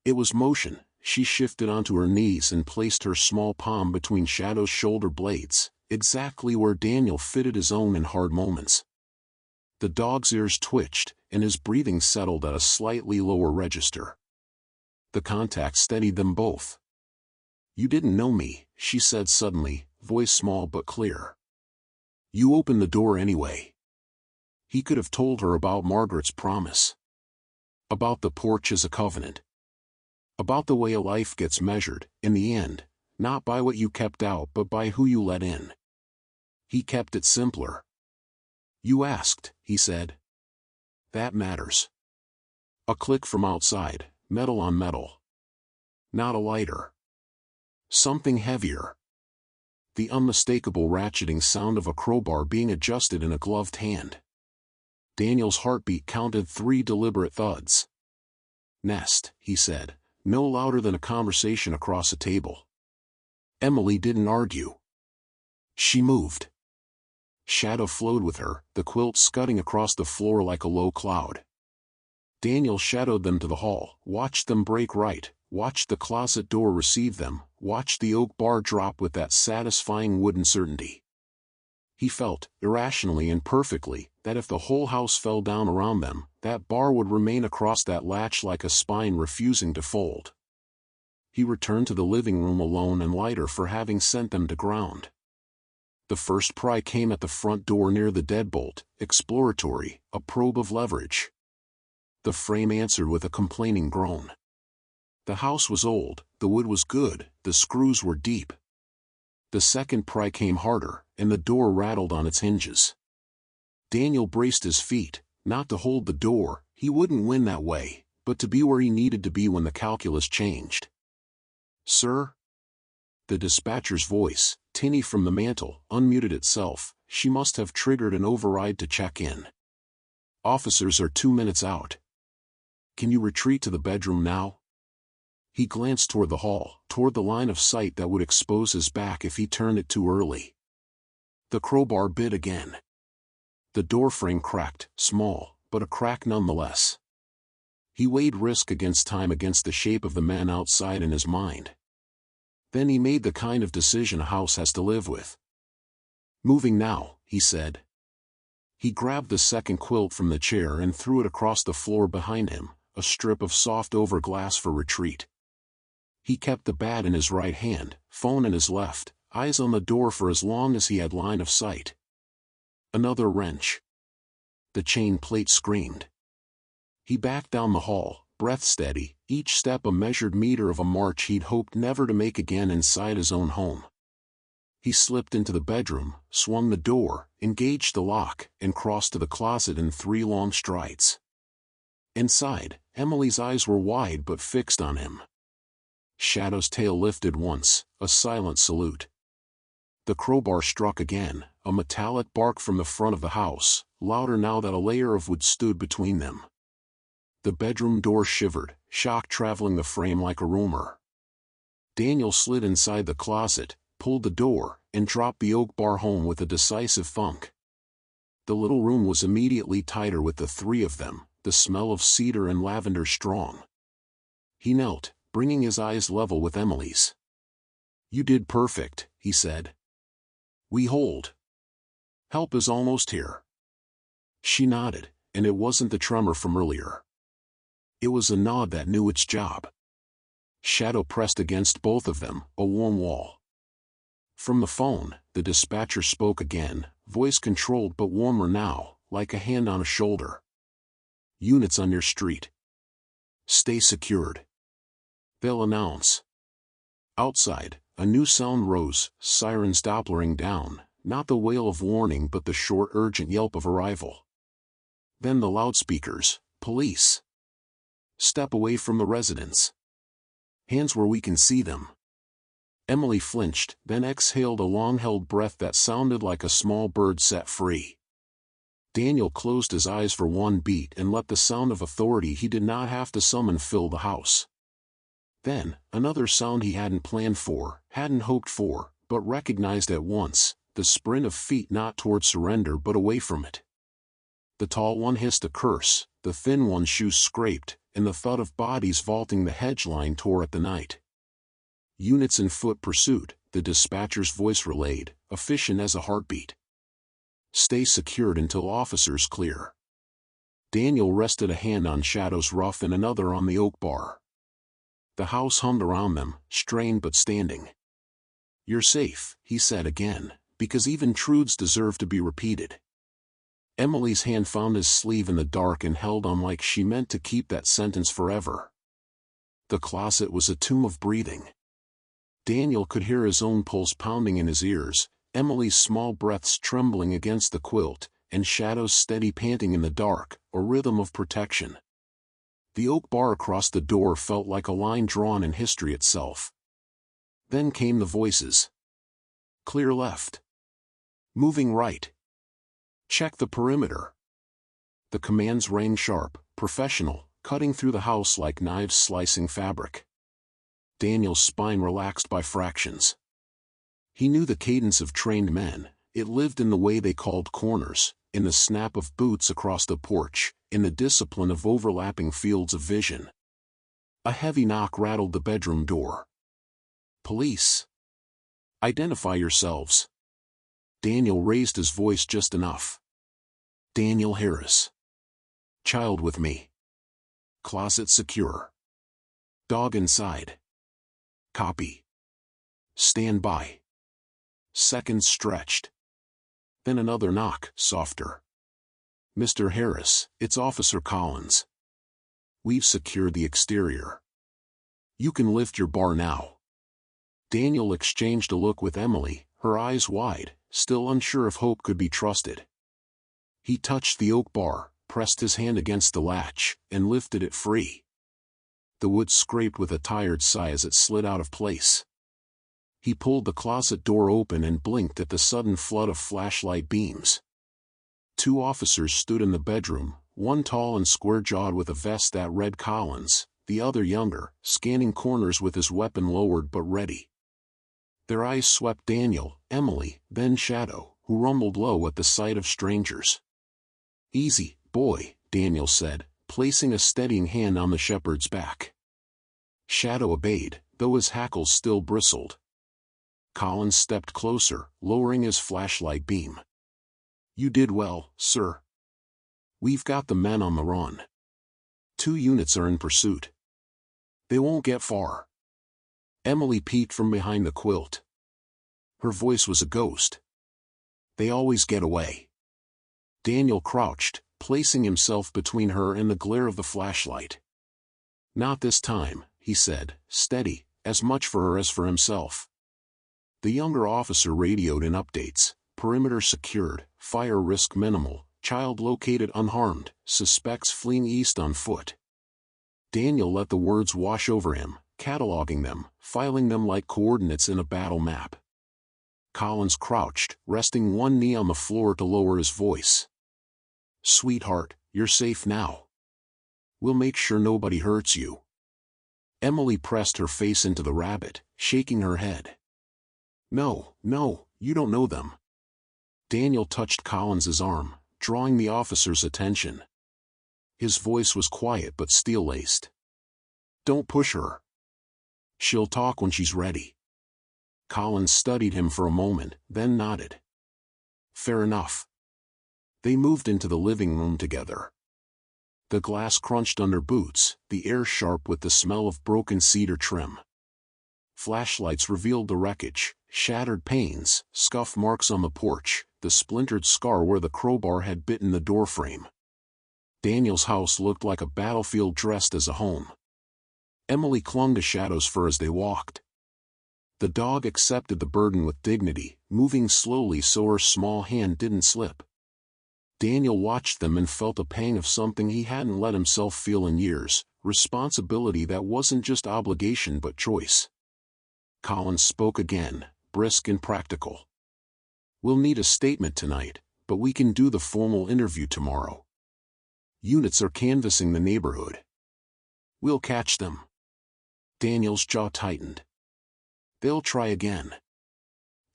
It was motion. She shifted onto her knees and placed her small palm between Shadow's shoulder blades, exactly where Daniel fitted his own in hard moments. The dog's ears twitched, and his breathing settled at a slightly lower register. The contact steadied them both. "You didn't know me," she said suddenly, voice small but clear. "You opened the door anyway." He could have told her about Margaret's promise. About the porch as a covenant. About the way a life gets measured, in the end, not by what you kept out but by who you let in. He kept it simpler. "You asked," he said. "That matters." A click from outside, metal on metal. Not a lighter. Something heavier. The unmistakable ratcheting sound of a crowbar being adjusted in a gloved hand. Daniel's heartbeat counted 3 deliberate thuds. "Nest," he said, no louder than a conversation across a table. Emily didn't argue. She moved. Shadow flowed with her, the quilt scudding across the floor like a low cloud. Daniel shadowed them to the hall, watched them break right, watched the closet door receive them, watched the oak bar drop with that satisfying wooden certainty. He felt, irrationally and perfectly, that if the whole house fell down around them, that bar would remain across that latch like a spine refusing to fold. He returned to the living room alone and lighter for having sent them to ground. The first pry came at the front door near the deadbolt, exploratory, a probe of leverage. The frame answered with a complaining groan. The house was old, the wood was good, the screws were deep. The second pry came harder, and the door rattled on its hinges. Daniel braced his feet, not to hold the door, he wouldn't win that way, but to be where he needed to be when the calculus changed. "Sir?" The dispatcher's voice, tinny from the mantel, unmuted itself. She must have triggered an override to check in. "Officers are 2 minutes out. Can you retreat to the bedroom now?" He glanced toward the hall, toward the line of sight that would expose his back if he turned it too early. The crowbar bit again. The doorframe cracked, small, but a crack nonetheless. He weighed risk against time against the shape of the man outside in his mind. Then he made the kind of decision a house has to live with. "Moving now," he said. He grabbed the second quilt from the chair and threw it across the floor behind him, a strip of soft overglass for retreat. He kept the bat in his right hand, phone in his left, eyes on the door for as long as he had line of sight. Another wrench. The chain plate screamed. He backed down the hall, breath steady, each step a measured meter of a march he'd hoped never to make again inside his own home. He slipped into the bedroom, swung the door, engaged the lock, and crossed to the closet in 3 long strides. Inside, Emily's eyes were wide but fixed on him. Shadow's tail lifted once, a silent salute. The crowbar struck again, a metallic bark from the front of the house, louder now that a layer of wood stood between them. The bedroom door shivered, shock traveling the frame like a rumor. Daniel slid inside the closet, pulled the door, and dropped the oak bar home with a decisive thunk. The little room was immediately tighter with the 3 of them, the smell of cedar and lavender strong. He knelt, bringing his eyes level with Emily's. "You did perfect," he said. "We hold. Help is almost here." She nodded, and it wasn't the tremor from earlier. It was a nod that knew its job. Shadow pressed against both of them, a warm wall. From the phone, the dispatcher spoke again, voice controlled but warmer now, like a hand on a shoulder. "Units on your street. Stay secured. They'll announce." Outside, a new sound rose, sirens dopplering down, not the wail of warning but the short urgent yelp of arrival. Then the loudspeakers, "Police! Step away from the residence. Hands where we can see them." Emily flinched, then exhaled a long-held breath that sounded like a small bird set free. Daniel closed his eyes for one beat and let the sound of authority he did not have to summon fill the house. Then, another sound he hadn't planned for, hadn't hoped for, but recognized at once, the sprint of feet not toward surrender but away from it. The tall one hissed a curse, the thin one's shoes scraped, and the thud of bodies vaulting the hedge line tore at the night. "Units in foot pursuit," the dispatcher's voice relayed, efficient as a heartbeat. "Stay secured until officers clear." Daniel rested a hand on Shadow's ruff and another on the oak bar. The house hummed around them, strained but standing. "You're safe," he said again, because even truths deserve to be repeated. Emily's hand found his sleeve in the dark and held on like she meant to keep that sentence forever. The closet was a tomb of breathing. Daniel could hear his own pulse pounding in his ears, Emily's small breaths trembling against the quilt, and Shadow's steady panting in the dark, a rhythm of protection. The oak bar across the door felt like a line drawn in history itself. Then came the voices. "Clear left. Moving right. Check the perimeter." The commands rang sharp, professional, cutting through the house like knives slicing fabric. Daniel's spine relaxed by fractions. He knew the cadence of trained men. It lived in the way they called corners, in the snap of boots across the porch, in the discipline of overlapping fields of vision. A heavy knock rattled the bedroom door. "Police. Identify yourselves." Daniel raised his voice just enough. "Daniel Harris. Child with me. Closet secure. Dog inside. Copy. Stand by." Seconds stretched. Then another knock, softer. "Mr. Harris, it's Officer Collins. We've secured the exterior. You can lift your bar now." Daniel exchanged a look with Emily, her eyes wide, still unsure if hope could be trusted. He touched the oak bar, pressed his hand against the latch, and lifted it free. The wood scraped with a tired sigh as it slid out of place. He pulled the closet door open and blinked at the sudden flood of flashlight beams. Two officers stood in the bedroom, one tall and square-jawed with a vest that read Collins, the other younger, scanning corners with his weapon lowered but ready. Their eyes swept Daniel, Emily, then Shadow, who rumbled low at the sight of strangers. "Easy, boy," Daniel said, placing a steadying hand on the shepherd's back. Shadow obeyed, though his hackles still bristled. Collins stepped closer, lowering his flashlight beam. "You did well, sir. We've got the men on the run. 2 units are in pursuit. They won't get far." Emily peeked from behind the quilt. Her voice was a ghost. "They always get away." Daniel crouched, placing himself between her and the glare of the flashlight. "Not this time," he said, steady, as much for her as for himself. The younger officer radioed in updates: perimeter secured, fire risk minimal, child located unharmed, suspects fleeing east on foot. Daniel let the words wash over him, cataloging them, filing them like coordinates in a battle map. Collins crouched, resting one knee on the floor to lower his voice. "Sweetheart, you're safe now. We'll make sure nobody hurts you." Emily pressed her face into the rabbit, shaking her head. No, you don't know them." Daniel touched Collins's arm, drawing the officer's attention. His voice was quiet but steel-laced. "Don't push her. She'll talk when she's ready." Collins studied him for a moment, then nodded. "Fair enough." They moved into the living room together. The glass crunched under boots, the air sharp with the smell of broken cedar trim. Flashlights revealed the wreckage, shattered panes, scuff marks on the porch, the splintered scar where the crowbar had bitten the doorframe. Daniel's house looked like a battlefield dressed as a home. Emily clung to Shadow's fur as they walked. The dog accepted the burden with dignity, moving slowly so her small hand didn't slip. Daniel watched them and felt a pang of something he hadn't let himself feel in years, responsibility that wasn't just obligation but choice. Collins spoke again, brisk and practical. "We'll need a statement tonight, but we can do the formal interview tomorrow. Units are canvassing the neighborhood. We'll catch them." Daniel's jaw tightened. "They'll try again."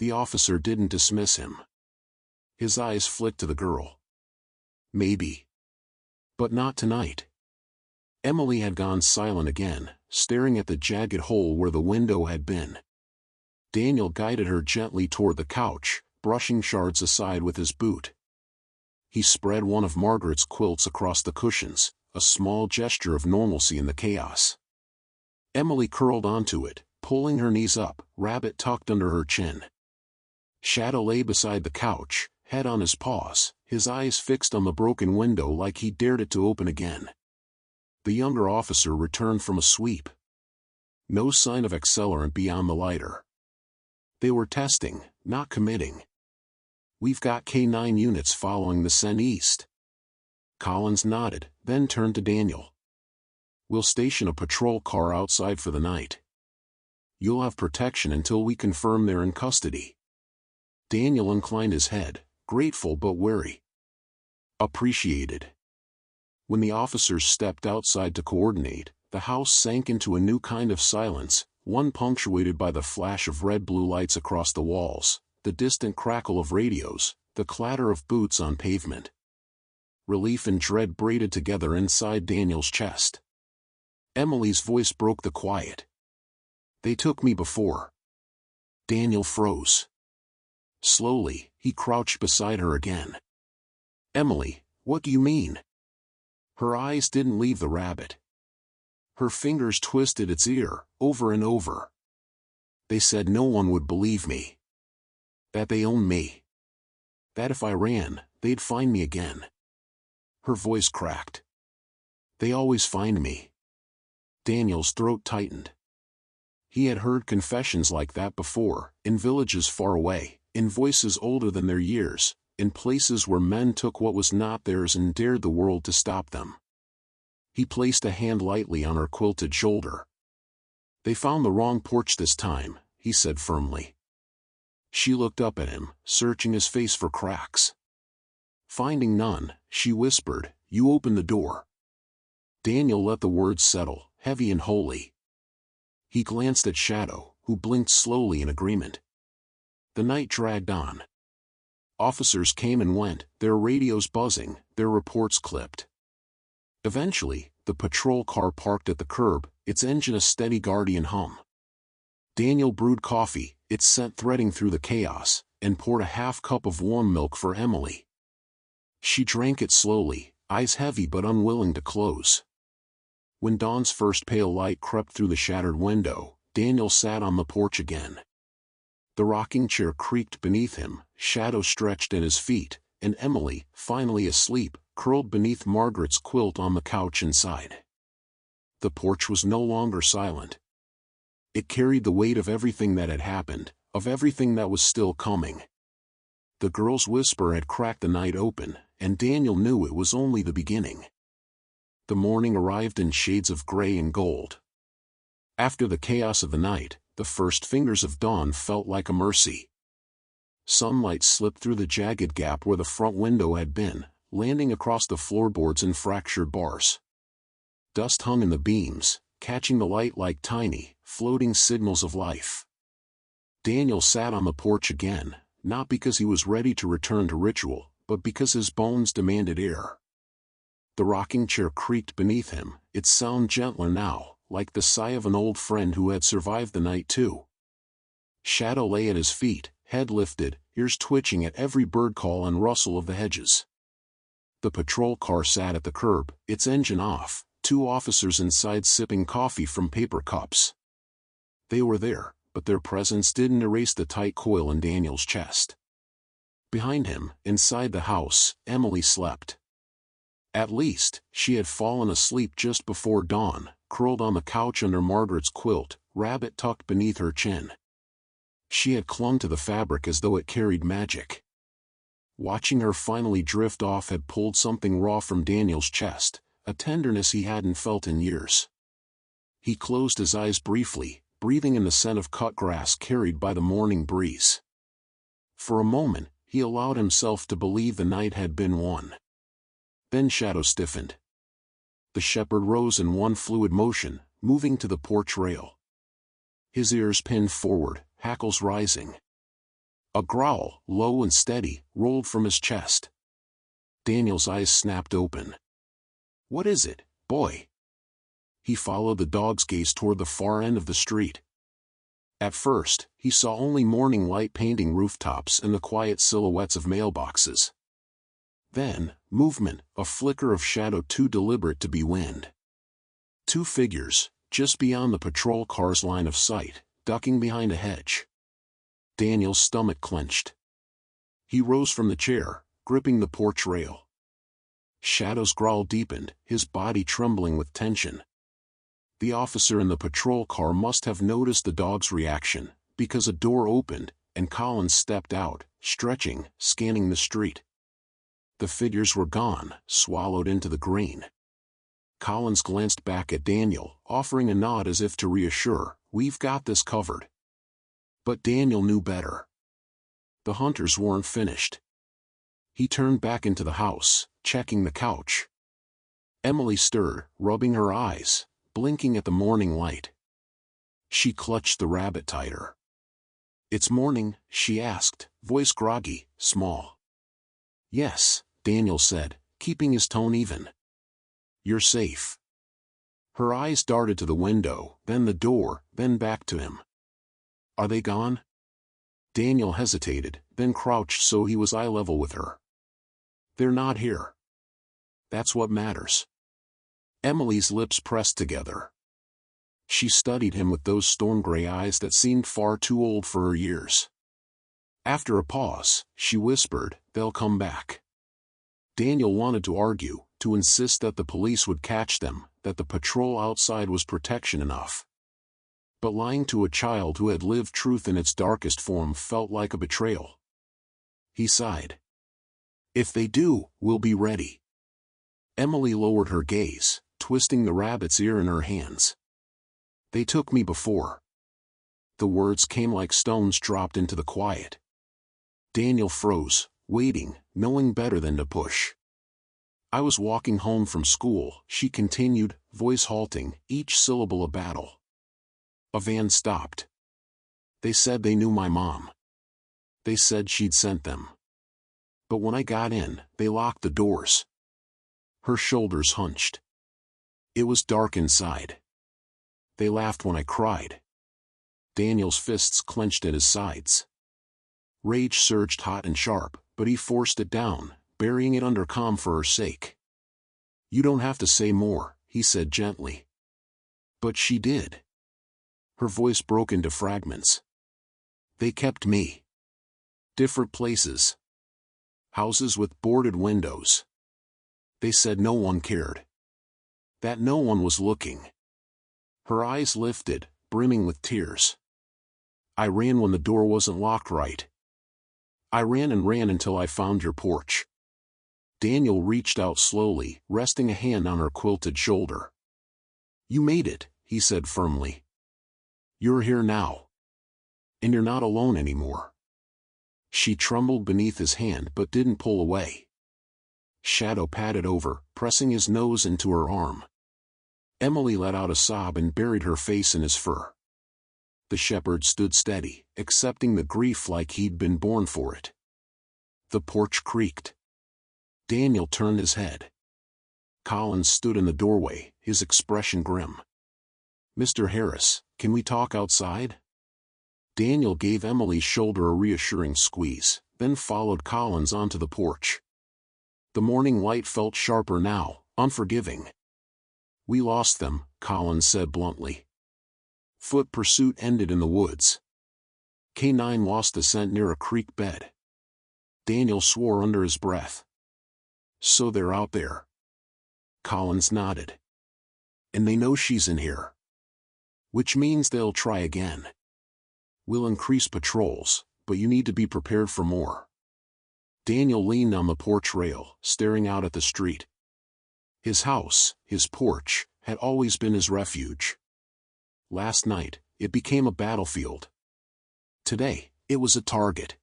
The officer didn't dismiss him. His eyes flicked to the girl. "Maybe. But not tonight." Emily had gone silent again, staring at the jagged hole where the window had been. Daniel guided her gently toward the couch, brushing shards aside with his boot. He spread one of Margaret's quilts across the cushions, a small gesture of normalcy in the chaos. Emily curled onto it, pulling her knees up, rabbit tucked under her chin. Shadow lay beside the couch, head on his paws, his eyes fixed on the broken window like he dared it to open again. The younger officer returned from a sweep. No sign of accelerant beyond the lighter. They were testing, not committing. "We've got K9 units following the scent east." Collins nodded, then turned to Daniel. "We'll station a patrol car outside for the night. You'll have protection until we confirm they're in custody." Daniel inclined his head, grateful but wary. "Appreciated." When the officers stepped outside to coordinate, the house sank into a new kind of silence, one punctuated by the flash of red-blue lights across the walls, the distant crackle of radios, the clatter of boots on pavement. Relief and dread braided together inside Daniel's chest. Emily's voice broke the quiet. "They took me before." Daniel froze. Slowly, he crouched beside her again. "Emily, what do you mean?" Her eyes didn't leave the rabbit. Her fingers twisted its ear, over and over. "They said no one would believe me. That they owned me. That if I ran, they'd find me again." Her voice cracked. "They always find me." Daniel's throat tightened. He had heard confessions like that before, in villages far away, in voices older than their years, in places where men took what was not theirs and dared the world to stop them. He placed a hand lightly on her quilted shoulder. "They found the wrong porch this time," he said firmly. She looked up at him, searching his face for cracks. Finding none, she whispered, "You opened the door." Daniel let the words settle, heavy and holy. He glanced at Shadow, who blinked slowly in agreement. The night dragged on. Officers came and went, their radios buzzing, their reports clipped. Eventually, the patrol car parked at the curb, its engine a steady guardian hum. Daniel brewed coffee, its scent threading through the chaos, and poured a half cup of warm milk for Emily. She drank it slowly, eyes heavy but unwilling to close. When dawn's first pale light crept through the shattered window, Daniel sat on the porch again. The rocking chair creaked beneath him, Shadow stretched at his feet, and Emily, finally asleep, curled beneath Margaret's quilt on the couch inside. The porch was no longer silent. It carried the weight of everything that had happened, of everything that was still coming. The girl's whisper had cracked the night open, and Daniel knew it was only the beginning. The morning arrived in shades of gray and gold. After the chaos of the night, the first fingers of dawn felt like a mercy. Sunlight slipped through the jagged gap where the front window had been, landing across the floorboards and fractured bars. Dust hung in the beams, catching the light like tiny, floating signals of life. Daniel sat on the porch again, not because he was ready to return to ritual, but because his bones demanded air. The rocking chair creaked beneath him, its sound gentler now, like the sigh of an old friend who had survived the night too. Shadow lay at his feet, head lifted, ears twitching at every bird call and rustle of the hedges. The patrol car sat at the curb, its engine off, two officers inside sipping coffee from paper cups. They were there, but their presence didn't erase the tight coil in Daniel's chest. Behind him, inside the house, Emily slept. At least, she had fallen asleep just before dawn, curled on the couch under Margaret's quilt, rabbit tucked beneath her chin. She had clung to the fabric as though it carried magic. Watching her finally drift off had pulled something raw from Daniel's chest, a tenderness he hadn't felt in years. He closed his eyes briefly, breathing in the scent of cut grass carried by the morning breeze. For a moment, he allowed himself to believe the night had been won. Then shadow stiffened. The shepherd rose in one fluid motion, moving to the porch rail. His ears pinned forward, hackles rising. A growl, low and steady, rolled from his chest. Daniel's eyes snapped open. "What is it, boy?" He followed the dog's gaze toward the far end of the street. At first, he saw only morning light painting rooftops and the quiet silhouettes of mailboxes. Then, movement, a flicker of shadow too deliberate to be wind. Two figures, just beyond the patrol car's line of sight, ducking behind a hedge. Daniel's stomach clenched. He rose from the chair, gripping the porch rail. Shadow's growl deepened, his body trembling with tension. The officer in the patrol car must have noticed the dog's reaction, because a door opened, and Collins stepped out, stretching, scanning the street. The figures were gone, swallowed into the green. Collins glanced back at Daniel, offering a nod as if to reassure, "We've got this covered." But Daniel knew better. The hunters weren't finished. He turned back into the house, checking the couch. Emily stirred, rubbing her eyes, blinking at the morning light. She clutched the rabbit tighter. "It's morning?" she asked, voice groggy, small. "Yes," Daniel said, keeping his tone even. "You're safe." Her eyes darted to the window, then the door, then back to him. "Are they gone?" Daniel hesitated, then crouched so he was eye level with her. "They're not here." "That's what matters." Emily's lips pressed together. She studied him with those storm-gray eyes that seemed far too old for her years. After a pause, she whispered, "They'll come back." Daniel wanted to argue, to insist that the police would catch them, that the patrol outside was protection enough. But lying to a child who had lived truth in its darkest form felt like a betrayal. He sighed. "If they do, we'll be ready." Emily lowered her gaze, twisting the rabbit's ear in her hands. "They took me before." The words came like stones dropped into the quiet. Daniel froze, waiting, knowing better than to push. "I was walking home from school," she continued, voice halting, each syllable a battle. A van stopped. "They said they knew my mom. They said she'd sent them. But when I got in, they locked the doors." Her shoulders hunched. "It was dark inside. They laughed when I cried." Daniel's fists clenched at his sides. Rage surged hot and sharp, but he forced it down, burying it under calm for her sake. "You don't have to say more," he said gently. But she did. Her voice broke into fragments. "They kept me. Different places. Houses with boarded windows. They said no one cared. That no one was looking." Her eyes lifted, brimming with tears. "I ran when the door wasn't locked right. I ran and ran until I found your porch." Daniel reached out slowly, resting a hand on her quilted shoulder. "You made it," he said firmly. "You're here now. And you're not alone anymore." She trembled beneath his hand but didn't pull away. Shadow patted over, pressing his nose into her arm. Emily let out a sob and buried her face in his fur. The shepherd stood steady, accepting the grief like he'd been born for it. The porch creaked. Daniel turned his head. Collins stood in the doorway, his expression grim. "Mr. Harris, can we talk outside?" Daniel gave Emily's shoulder a reassuring squeeze, then followed Collins onto the porch. The morning light felt sharper now, unforgiving. "We lost them," Collins said bluntly. Foot pursuit ended in the woods. K9 lost the scent near a creek bed. Daniel swore under his breath. "So they're out there." Collins nodded. "And they know she's in here. Which means they'll try again. We'll increase patrols, but you need to be prepared for more." Daniel leaned on the porch rail, staring out at the street. His house, his porch, had always been his refuge. Last night, it became a battlefield. Today, it was a target.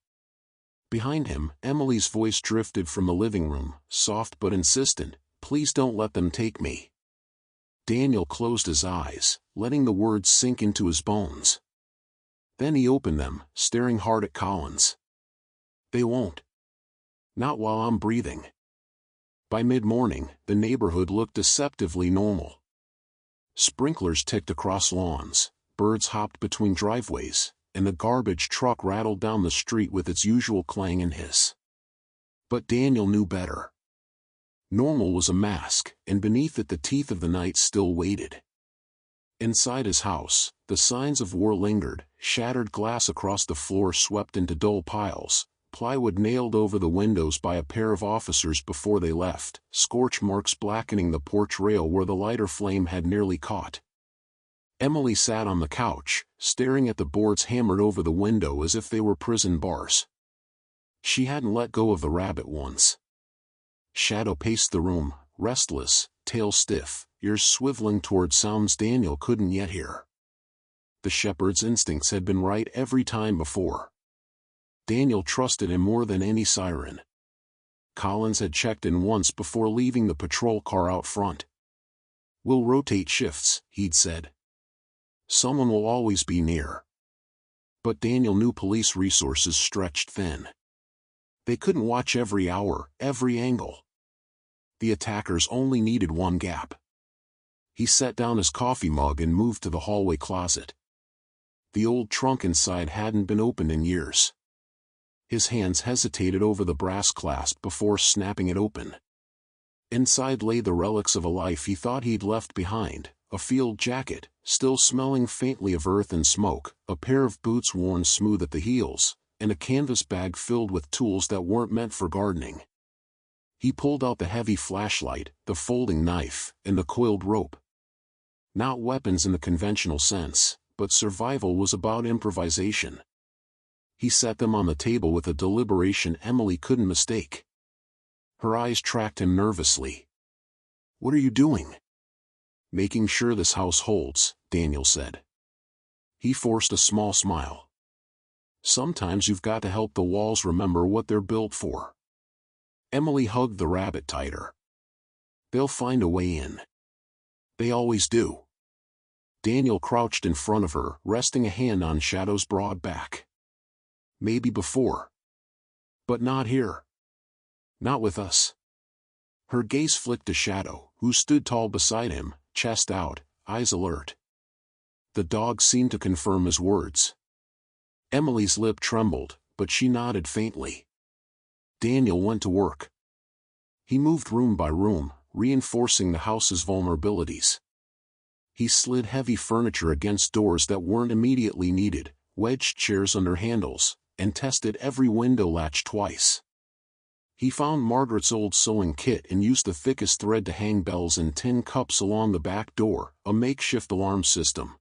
Behind him, Emily's voice drifted from the living room, soft but insistent, "Please don't let them take me." Daniel closed his eyes, letting the words sink into his bones. Then he opened them, staring hard at Collins. "They won't. Not while I'm breathing." By mid-morning, the neighborhood looked deceptively normal. Sprinklers ticked across lawns, birds hopped between driveways, and the garbage truck rattled down the street with its usual clang and hiss. But Daniel knew better. Normal was a mask, and beneath it the teeth of the night still waited. Inside his house, the signs of war lingered, shattered glass across the floor swept into dull piles, plywood nailed over the windows by a pair of officers before they left, scorch marks blackening the porch rail where the lighter flame had nearly caught. Emily sat on the couch, staring at the boards hammered over the window as if they were prison bars. She hadn't let go of the rabbit once. Shadow paced the room, restless, tail stiff, ears swiveling toward sounds Daniel couldn't yet hear. The shepherd's instincts had been right every time before. Daniel trusted him more than any siren. Collins had checked in once before leaving the patrol car out front. "We'll rotate shifts," he'd said. "Someone will always be near." But Daniel knew police resources stretched thin. They couldn't watch every hour, every angle. The attackers only needed one gap. He set down his coffee mug and moved to the hallway closet. The old trunk inside hadn't been opened in years. His hands hesitated over the brass clasp before snapping it open. Inside lay the relics of a life he thought he'd left behind, a field jacket, still smelling faintly of earth and smoke, a pair of boots worn smooth at the heels, and a canvas bag filled with tools that weren't meant for gardening. He pulled out the heavy flashlight, the folding knife, and the coiled rope. Not weapons in the conventional sense, but survival was about improvisation. He set them on the table with a deliberation Emily couldn't mistake. Her eyes tracked him nervously. "What are you doing?" "Making sure this house holds," Daniel said. He forced a small smile. "Sometimes you've got to help the walls remember what they're built for." Emily hugged the rabbit tighter. "They'll find a way in. They always do." Daniel crouched in front of her, resting a hand on Shadow's broad back. "Maybe before. But not here. Not with us." Her gaze flicked to Shadow, who stood tall beside him, chest out, eyes alert. The dog seemed to confirm his words. Emily's lip trembled, but she nodded faintly. Daniel went to work. He moved room by room, reinforcing the house's vulnerabilities. He slid heavy furniture against doors that weren't immediately needed, wedged chairs under handles, and tested every window latch twice. He found Margaret's old sewing kit and used the thickest thread to hang bells and tin cups along the back door, a makeshift alarm system.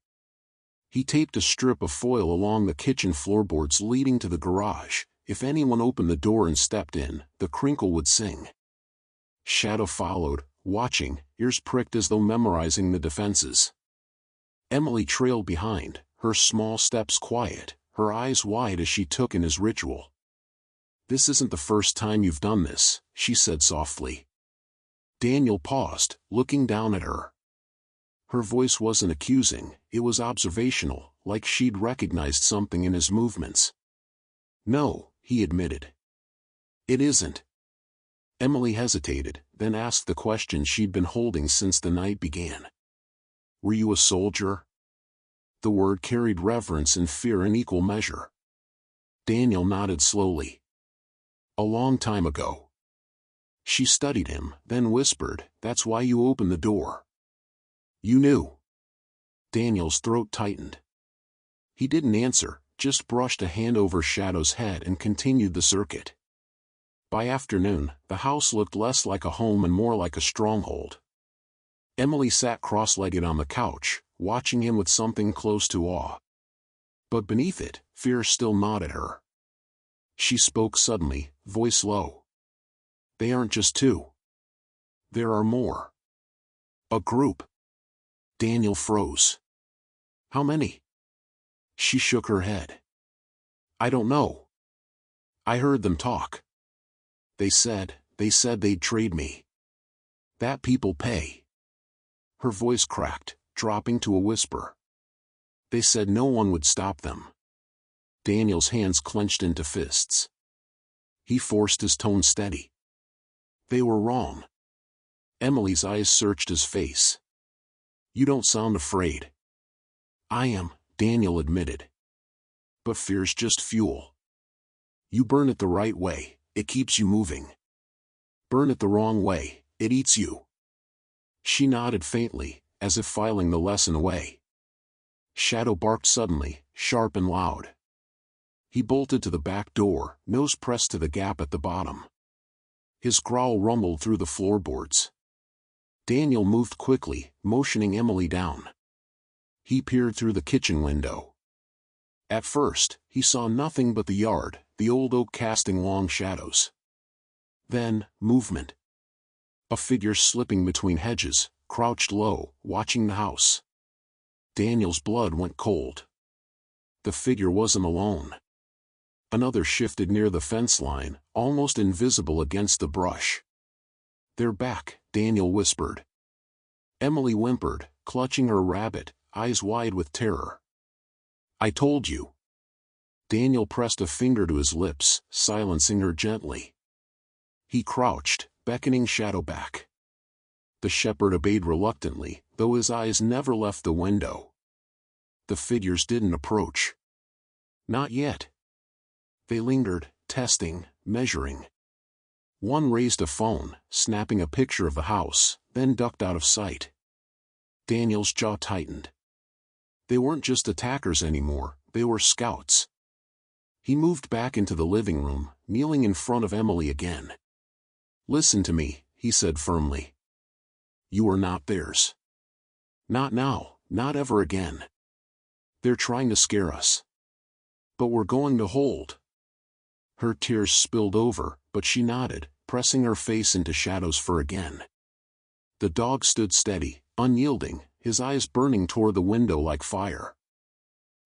He taped a strip of foil along the kitchen floorboards leading to the garage. If anyone opened the door and stepped in, the crinkle would sing. Shadow followed, watching, ears pricked as though memorizing the defenses. Emily trailed behind, her small steps quiet, her eyes wide as she took in his ritual. "This isn't the first time you've done this," she said softly. Daniel paused, looking down at her. Her voice wasn't accusing, it was observational, like she'd recognized something in his movements. "No," he admitted. "It isn't." Emily hesitated, then asked the question she'd been holding since the night began. "Were you a soldier?" The word carried reverence and fear in equal measure. Daniel nodded slowly. "A long time ago." She studied him, then whispered, "That's why you opened the door." "You knew." Daniel's throat tightened. He didn't answer, just brushed a hand over Shadow's head and continued the circuit. By afternoon, the house looked less like a home and more like a stronghold. Emily sat cross-legged on the couch, watching him with something close to awe. But beneath it, fear still gnawed at her. She spoke suddenly, voice low. They aren't just two. There are more. A group. Daniel froze. How many? She shook her head. I don't know. I heard them talk. They said they'd trade me. That people pay. Her voice cracked, dropping to a whisper. They said no one would stop them. Daniel's hands clenched into fists. He forced his tone steady. They were wrong. Emily's eyes searched his face. You don't sound afraid. I am, Daniel admitted. But fear's just fuel. You burn it the right way, it keeps you moving. Burn it the wrong way, it eats you. She nodded faintly, as if filing the lesson away. Shadow barked suddenly, sharp and loud. He bolted to the back door, nose pressed to the gap at the bottom. His growl rumbled through the floorboards. Daniel moved quickly, motioning Emily down. He peered through the kitchen window. At first, he saw nothing but the yard, the old oak casting long shadows. Then, movement. A figure slipping between hedges, crouched low, watching the house. Daniel's blood went cold. The figure wasn't alone. Another shifted near the fence line, almost invisible against the brush. They're back, Daniel whispered. Emily whimpered, clutching her rabbit, eyes wide with terror. I told you. Daniel pressed a finger to his lips, silencing her gently. He crouched, beckoning Shadow back. The shepherd obeyed reluctantly, though his eyes never left the window. The figures didn't approach. Not yet. They lingered, testing, measuring. One raised a phone, snapping a picture of the house, then ducked out of sight. Daniel's jaw tightened. They weren't just attackers anymore, they were scouts. He moved back into the living room, kneeling in front of Emily again. Listen to me, he said firmly. You are not theirs. Not now, not ever again. They're trying to scare us. But we're going to hold. Her tears spilled over, but she nodded, pressing her face into Shadow's fur again. The dog stood steady, unyielding, his eyes burning toward the window like fire.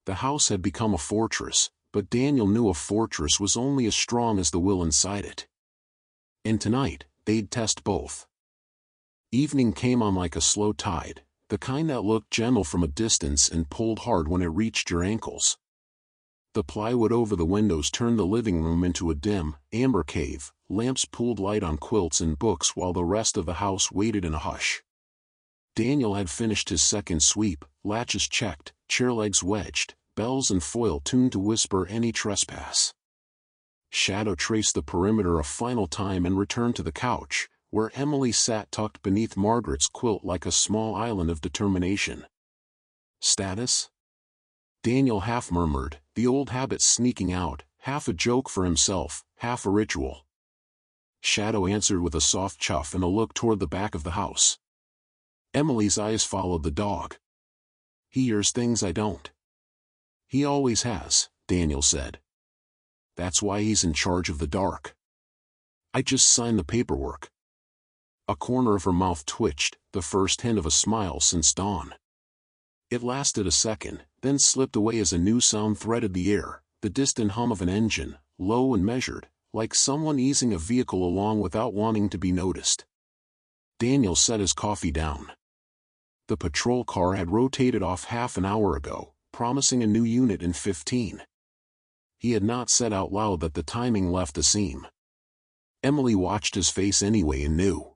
The house had become a fortress, but Daniel knew a fortress was only as strong as the will inside it. And tonight, they'd test both. Evening came on like a slow tide, the kind that looked gentle from a distance and pulled hard when it reached your ankles. The plywood over the windows turned the living room into a dim, amber cave, lamps pooled light on quilts and books while the rest of the house waited in a hush. Daniel had finished his second sweep, latches checked, chair legs wedged, bells and foil tuned to whisper any trespass. Shadow traced the perimeter a final time and returned to the couch, where Emily sat tucked beneath Margaret's quilt like a small island of determination. Status? Daniel half murmured, the old habit sneaking out, half a joke for himself, half a ritual. Shadow answered with a soft chuff and a look toward the back of the house. Emily's eyes followed the dog. He hears things I don't. He always has, Daniel said. That's why he's in charge of the dark. I just signed the paperwork. A corner of her mouth twitched, the first hint of a smile since dawn. It lasted a second, then slipped away as a new sound threaded the air, the distant hum of an engine, low and measured, like someone easing a vehicle along without wanting to be noticed. Daniel set his coffee down. The patrol car had rotated off half an hour ago, promising a new unit in 15. He had not said out loud that the timing left a seam. Emily watched his face anyway and knew.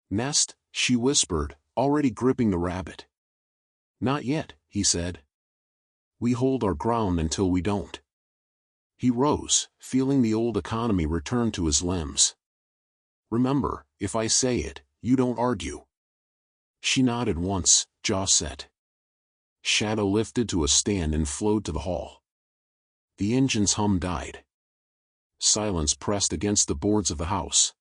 Nest, she whispered, already gripping the rabbit. Not yet, he said. We hold our ground until we don't. He rose, feeling the old economy return to his limbs. Remember, if I say it, you don't argue. She nodded once, jaw set. Shadow lifted to a stand and flowed to the hall. The engine's hum died. Silence pressed against the boards of the house.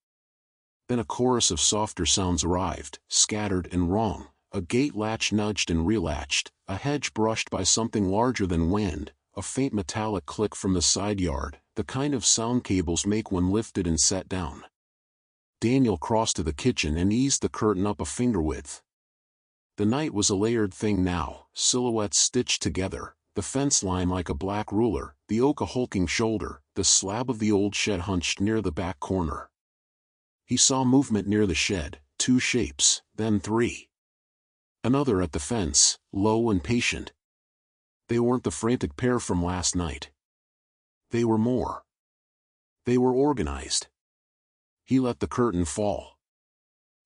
Then a chorus of softer sounds arrived, scattered and wrong. A gate latch nudged and relatched, a hedge brushed by something larger than wind, a faint metallic click from the side yard, the kind of sound cables make when lifted and set down. Daniel crossed to the kitchen and eased the curtain up a finger width. The night was a layered thing now, silhouettes stitched together, the fence line like a black ruler, the oak a hulking shoulder, the slab of the old shed hunched near the back corner. He saw movement near the shed, 2 shapes, then 3. Another at the fence, low and patient. They weren't the frantic pair from last night. They were more. They were organized. He let the curtain fall.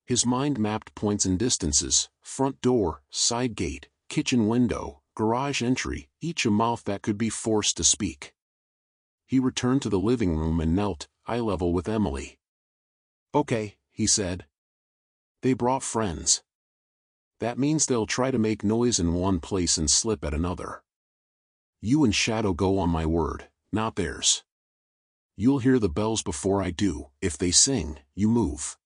His mind mapped points and distances, front door, side gate, kitchen window, garage entry, each a mouth that could be forced to speak. He returned to the living room and knelt, eye level with Emily. "Okay," he said. "They brought friends. That means they'll try to make noise in one place and slip at another. You and Shadow go on my word, not theirs. You'll hear the bells before I do. If they sing, you move.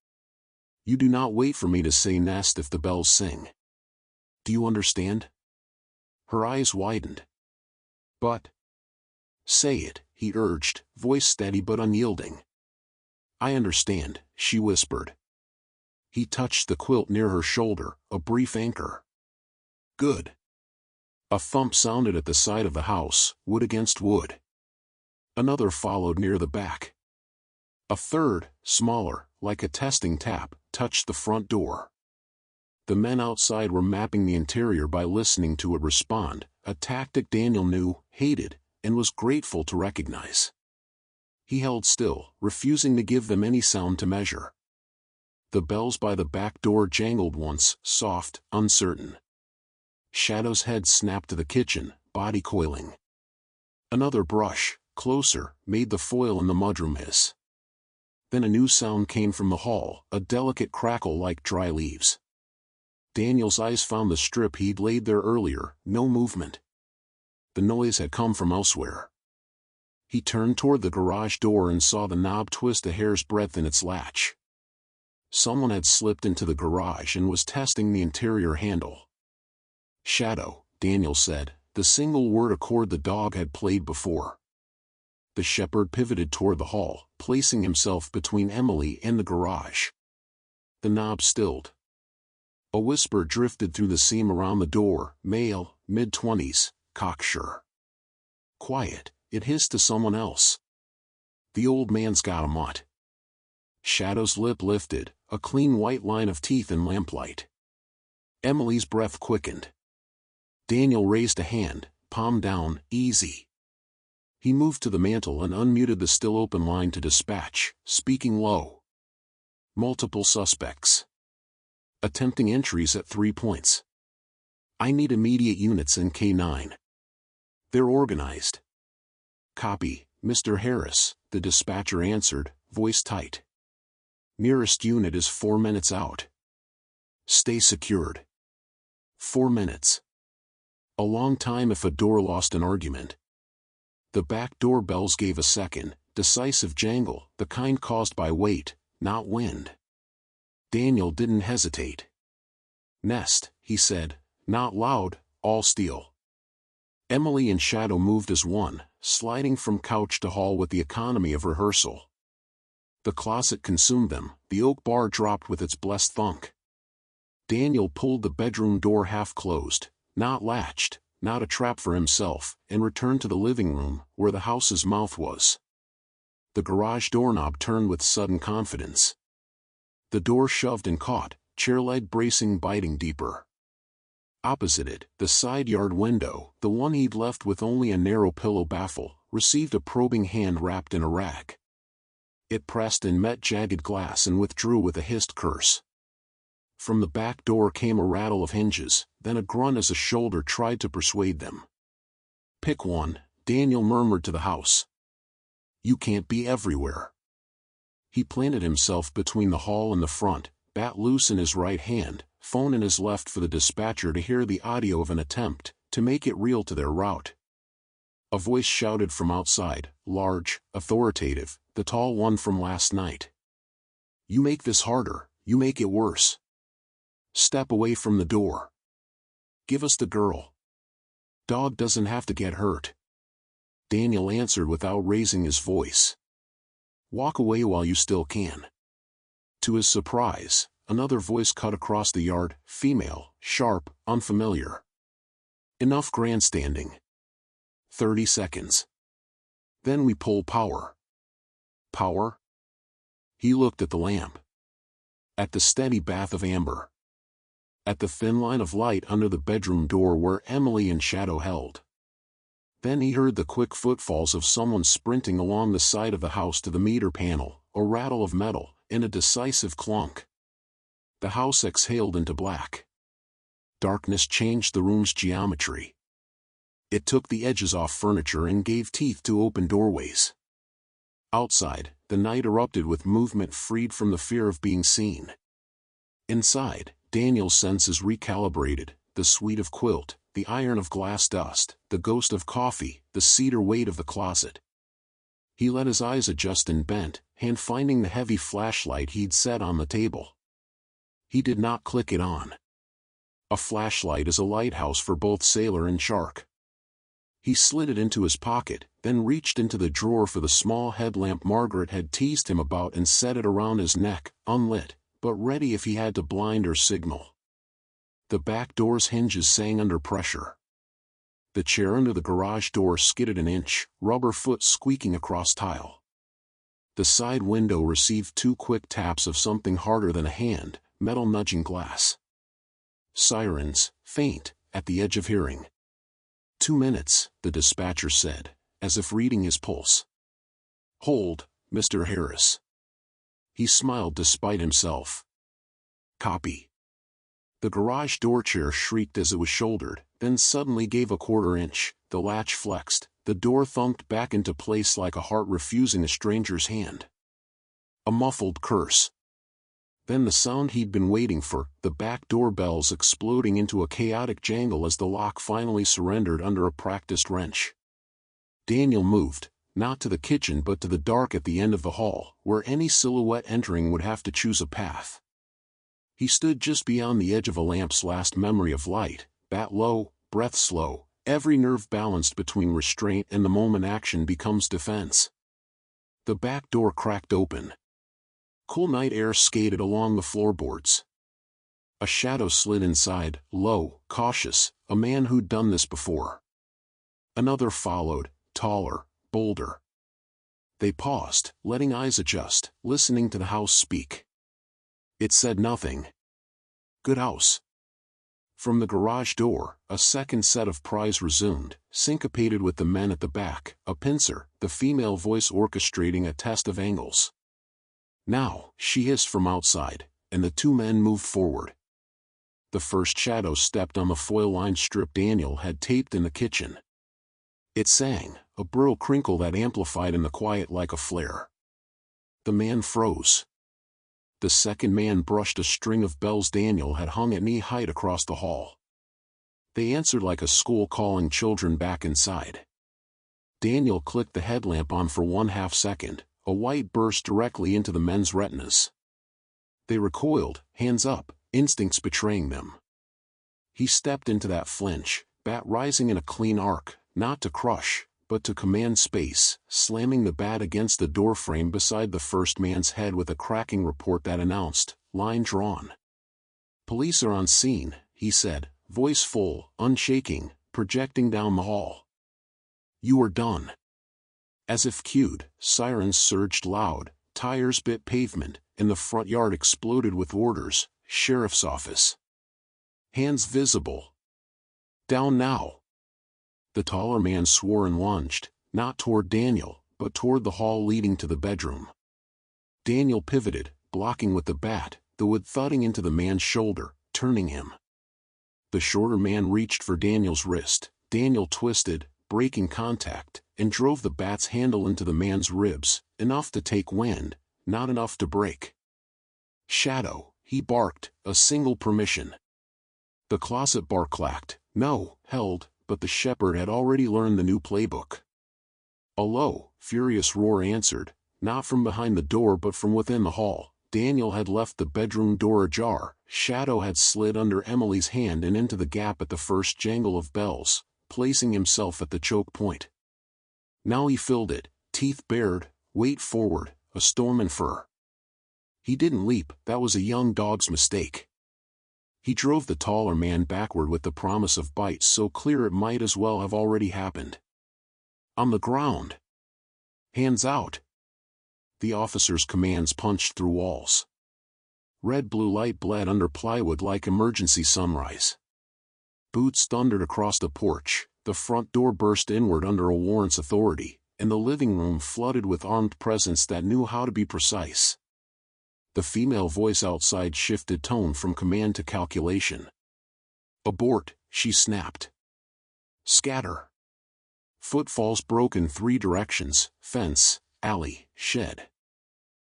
You do not wait for me to say nest if the bells sing. Do you understand?" Her eyes widened. "But..." "Say it," he urged, voice steady but unyielding. "I understand," she whispered. He touched the quilt near her shoulder, a brief anchor. "Good." A thump sounded at the side of the house, wood against wood. Another followed near the back. A third, smaller, like a testing tap, touched the front door. The men outside were mapping the interior by listening to it respond, a tactic Daniel knew, hated, and was grateful to recognize. He held still, refusing to give them any sound to measure. The bells by the back door jangled once, soft, uncertain. Shadow's head snapped to the kitchen, body coiling. Another brush, closer, made the foil in the mudroom hiss. Then a new sound came from the hall, a delicate crackle like dry leaves. Daniel's eyes found the strip he'd laid there earlier, no movement. The noise had come from elsewhere. He turned toward the garage door and saw the knob twist a hair's breadth in its latch. Someone had slipped into the garage and was testing the interior handle. "Shadow," Daniel said, the single word accord the dog had played before. The shepherd pivoted toward the hall, placing himself between Emily and the garage. The knob stilled. A whisper drifted through the seam around the door, male, mid-20s, cocksure. "Quiet," it hissed to someone else. "The old man's got a mutt." Shadow's lip lifted, a clean white line of teeth in lamplight. Emily's breath quickened. Daniel raised a hand, palm down, easy. He moved to the mantel and unmuted the still open line to dispatch, speaking low. "Multiple suspects. Attempting entries at 3 points. I need immediate units in K9. They're organized." "Copy, Mr. Harris," the dispatcher answered, voice tight. "Nearest unit is 4 minutes out. Stay secured." 4 minutes. A long time if a door lost an argument. The back door bells gave a second, decisive jangle, the kind caused by weight, not wind. Daniel didn't hesitate. "Nest," he said, not loud, all steel. Emily and Shadow moved as one, sliding from couch to hall with the economy of rehearsal. The closet consumed them, the oak bar dropped with its blessed thunk. Daniel pulled the bedroom door half closed, not latched, not a trap for himself, and returned to the living room, where the house's mouth was. The garage doorknob turned with sudden confidence. The door shoved and caught, chair leg bracing, biting deeper. Opposite it, the side yard window, the one he'd left with only a narrow pillow baffle, received a probing hand wrapped in a rag. It pressed and met jagged glass and withdrew with a hissed curse. From the back door came a rattle of hinges, then a grunt as a shoulder tried to persuade them. "Pick one," Daniel murmured to the house. "You can't be everywhere." He planted himself between the hall and the front, bat loose in his right hand, phone in his left for the dispatcher to hear the audio of an attempt to make it real to their route. A voice shouted from outside, large, authoritative, the tall one from last night. "You make this harder, you make it worse. Step away from the door. Give us the girl. Dog doesn't have to get hurt." Daniel answered without raising his voice. "Walk away while you still can." To his surprise, another voice cut across the yard, female, sharp, unfamiliar. "Enough grandstanding. 30 seconds. Then we pull power." "Power?" He looked at the lamp. At the steady bath of amber. At the thin line of light under the bedroom door where Emily and Shadow held. Then he heard the quick footfalls of someone sprinting along the side of the house to the meter panel, a rattle of metal, and a decisive clunk. The house exhaled into black. Darkness changed the room's geometry. It took the edges off furniture and gave teeth to open doorways. Outside, the night erupted with movement freed from the fear of being seen. Inside, Daniel's senses recalibrated, the sweet of quilt, the iron of glass dust, the ghost of coffee, the cedar weight of the closet. He let his eyes adjust and bent, hand finding the heavy flashlight he'd set on the table. He did not click it on. A flashlight is a lighthouse for both sailor and shark. He slid it into his pocket, then reached into the drawer for the small headlamp Margaret had teased him about and set it around his neck, unlit, but ready if he had to blind or signal. The back door's hinges sang under pressure. The chair under the garage door skidded an inch, rubber foot squeaking across tile. The side window received 2 quick taps of something harder than a hand, metal nudging glass. Sirens, faint, at the edge of hearing. 2 minutes, the dispatcher said, as if reading his pulse. "Hold, Mr. Harris." He smiled despite himself. "Copy." The garage door chair shrieked as it was shouldered, then suddenly gave a quarter inch, the latch flexed, the door thunked back into place like a heart refusing a stranger's hand. A muffled curse. Then the sound he'd been waiting for, the back door bells exploding into a chaotic jangle as the lock finally surrendered under a practiced wrench. Daniel moved, not to the kitchen but to the dark at the end of the hall, where any silhouette entering would have to choose a path. He stood just beyond the edge of a lamp's last memory of light, bat low, breath slow, every nerve balanced between restraint and the moment action becomes defense. The back door cracked open. Cool night air skated along the floorboards. A shadow slid inside, low, cautious, a man who'd done this before. Another followed, taller, bolder. They paused, letting eyes adjust, listening to the house speak. It said nothing. "Good house." From the garage door, a second set of pries resumed, syncopated with the men at the back, a pincer, the female voice orchestrating a test of angles. "Now," she hissed from outside, and the 2 men moved forward. The first shadow stepped on the foil-lined strip Daniel had taped in the kitchen. It sang, a burl crinkle that amplified in the quiet like a flare. The man froze. The second man brushed a string of bells Daniel had hung at knee-height across the hall. They answered like a school calling children back inside. Daniel clicked the headlamp on for 1/2 second, a white burst directly into the men's retinas. They recoiled, hands up, instincts betraying them. He stepped into that flinch, bat rising in a clean arc, not to crush, but to command space, slamming the bat against the doorframe beside the first man's head with a cracking report that announced, "Line drawn." "Police are on scene," he said, voice full, unshaking, projecting down the hall. "You are done." As if cued, sirens surged loud, tires bit pavement, and the front yard exploded with orders, "Sheriff's office. Hands visible. Down now." The taller man swore and lunged, not toward Daniel, but toward the hall leading to the bedroom. Daniel pivoted, blocking with the bat, the wood thudding into the man's shoulder, turning him. The shorter man reached for Daniel's wrist. Daniel twisted, breaking contact, and drove the bat's handle into the man's ribs, enough to take wind, not enough to break. "Shadow," he barked, a single permission. The closet bar clacked, no, held, but the shepherd had already learned the new playbook. A low, furious roar answered, not from behind the door but from within the hall. Daniel had left the bedroom door ajar. Shadow had slid under Emily's hand and into the gap at the first jangle of bells, placing himself at the choke point. Now he filled it, teeth bared, weight forward, a storm in fur. He didn't leap, that was a young dog's mistake. He drove the taller man backward with the promise of bites so clear it might as well have already happened. On the ground. Hands out. The officer's commands punched through walls. Red-blue light bled under plywood like emergency sunrise. Boots thundered across the porch, the front door burst inward under a warrant's authority, and the living room flooded with armed presence that knew how to be precise. The female voice outside shifted tone from command to calculation. Abort, she snapped. Scatter. Footfalls broke in 3 directions, fence, alley, shed.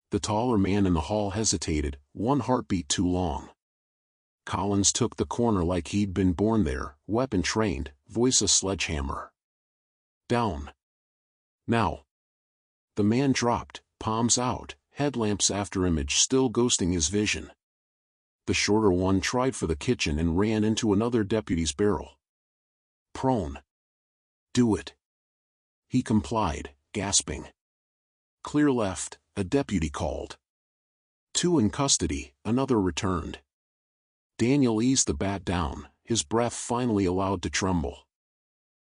The taller man in the hall hesitated, one heartbeat too long. Collins took the corner like he'd been born there, weapon trained, voice a sledgehammer. Down. Now. The man dropped, palms out, headlamps after image still ghosting his vision. The shorter one tried for the kitchen and ran into another deputy's barrel. Prone. Do it. He complied, gasping. Clear left, a deputy called. 2 in custody, another returned. Daniel eased the bat down, his breath finally allowed to tremble.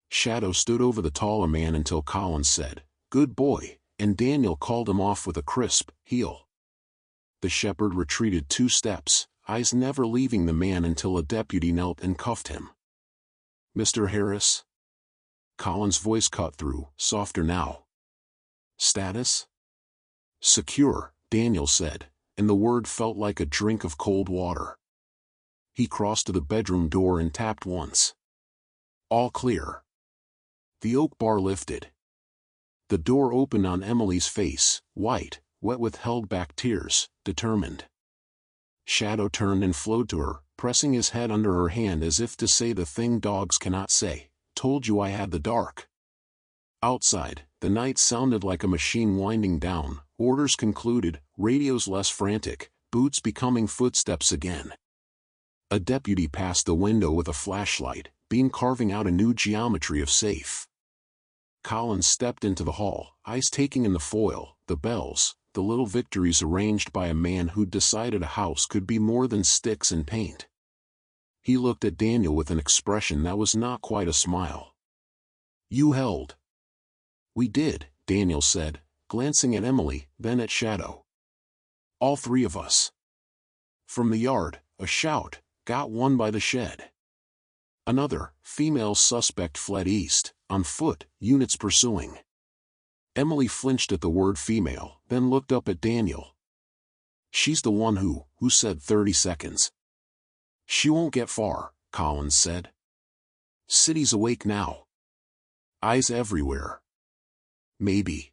Shadow stood over the taller man until Collins said, "Good boy," and Daniel called him off with a crisp, "Heel." The shepherd retreated 2 steps, eyes never leaving the man until a deputy knelt and cuffed him. "Mr. Harris?" Collins' voice cut through, softer now. "Status?" "Secure," Daniel said, and the word felt like a drink of cold water. He crossed to the bedroom door and tapped once. "All clear." The oak bar lifted. The door opened on Emily's face, white, wet with held-back tears, determined. Shadow turned and flowed to her, pressing his head under her hand as if to say the thing dogs cannot say, "Told you I had the dark." Outside, the night sounded like a machine winding down, orders concluded, radios less frantic, boots becoming footsteps again. A deputy passed the window with a flashlight, beam carving out a new geometry of safe. Collins stepped into the hall, eyes taking in the foil, the bells, the little victories arranged by a man who'd decided a house could be more than sticks and paint. He looked at Daniel with an expression that was not quite a smile. "You held." "We did," Daniel said, glancing at Emily, then at Shadow. "All 3 of us." From the yard, a shout, "Got one by the shed." Another, female suspect fled east, on foot, units pursuing. Emily flinched at the word female, then looked up at Daniel. "She's the one who said 30 seconds. "She won't get far," Collins said. "City's awake now. Eyes everywhere. Maybe.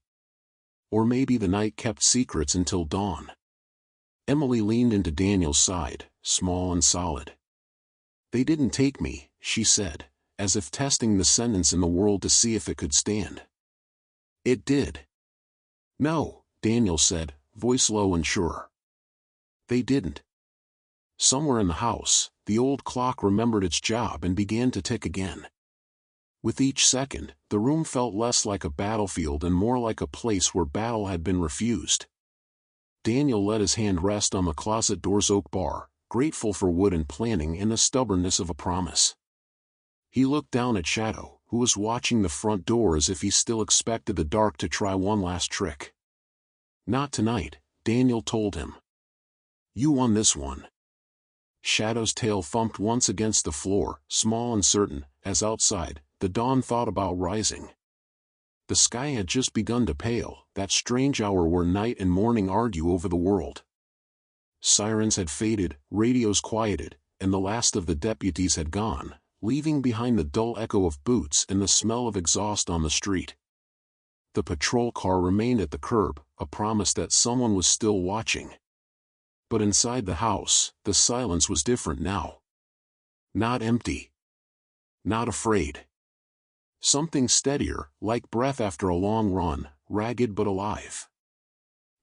Or maybe the night kept secrets until dawn." Emily leaned into Daniel's side, small and solid. "They didn't take me," she said, as if testing the sentence in the world to see if it could stand. "It did." "No," Daniel said, voice low and sure. "They didn't." Somewhere in the house, the old clock remembered its job and began to tick again. With each second, the room felt less like a battlefield and more like a place where battle had been refused. Daniel let his hand rest on the closet door's oak bar, grateful for wood and planning and the stubbornness of a promise. He looked down at Shadow, who was watching the front door as if he still expected the dark to try one last trick. "Not tonight," Daniel told him. "You won this one." Shadow's tail thumped once against the floor, small and certain, as outside, the dawn thought about rising. The sky had just begun to pale, that strange hour where night and morning argue over the world. Sirens had faded, radios quieted, and the last of the deputies had gone, leaving behind the dull echo of boots and the smell of exhaust on the street. The patrol car remained at the curb, a promise that someone was still watching. But inside the house, the silence was different now. Not empty. Not afraid. Something steadier, like breath after a long run, ragged but alive.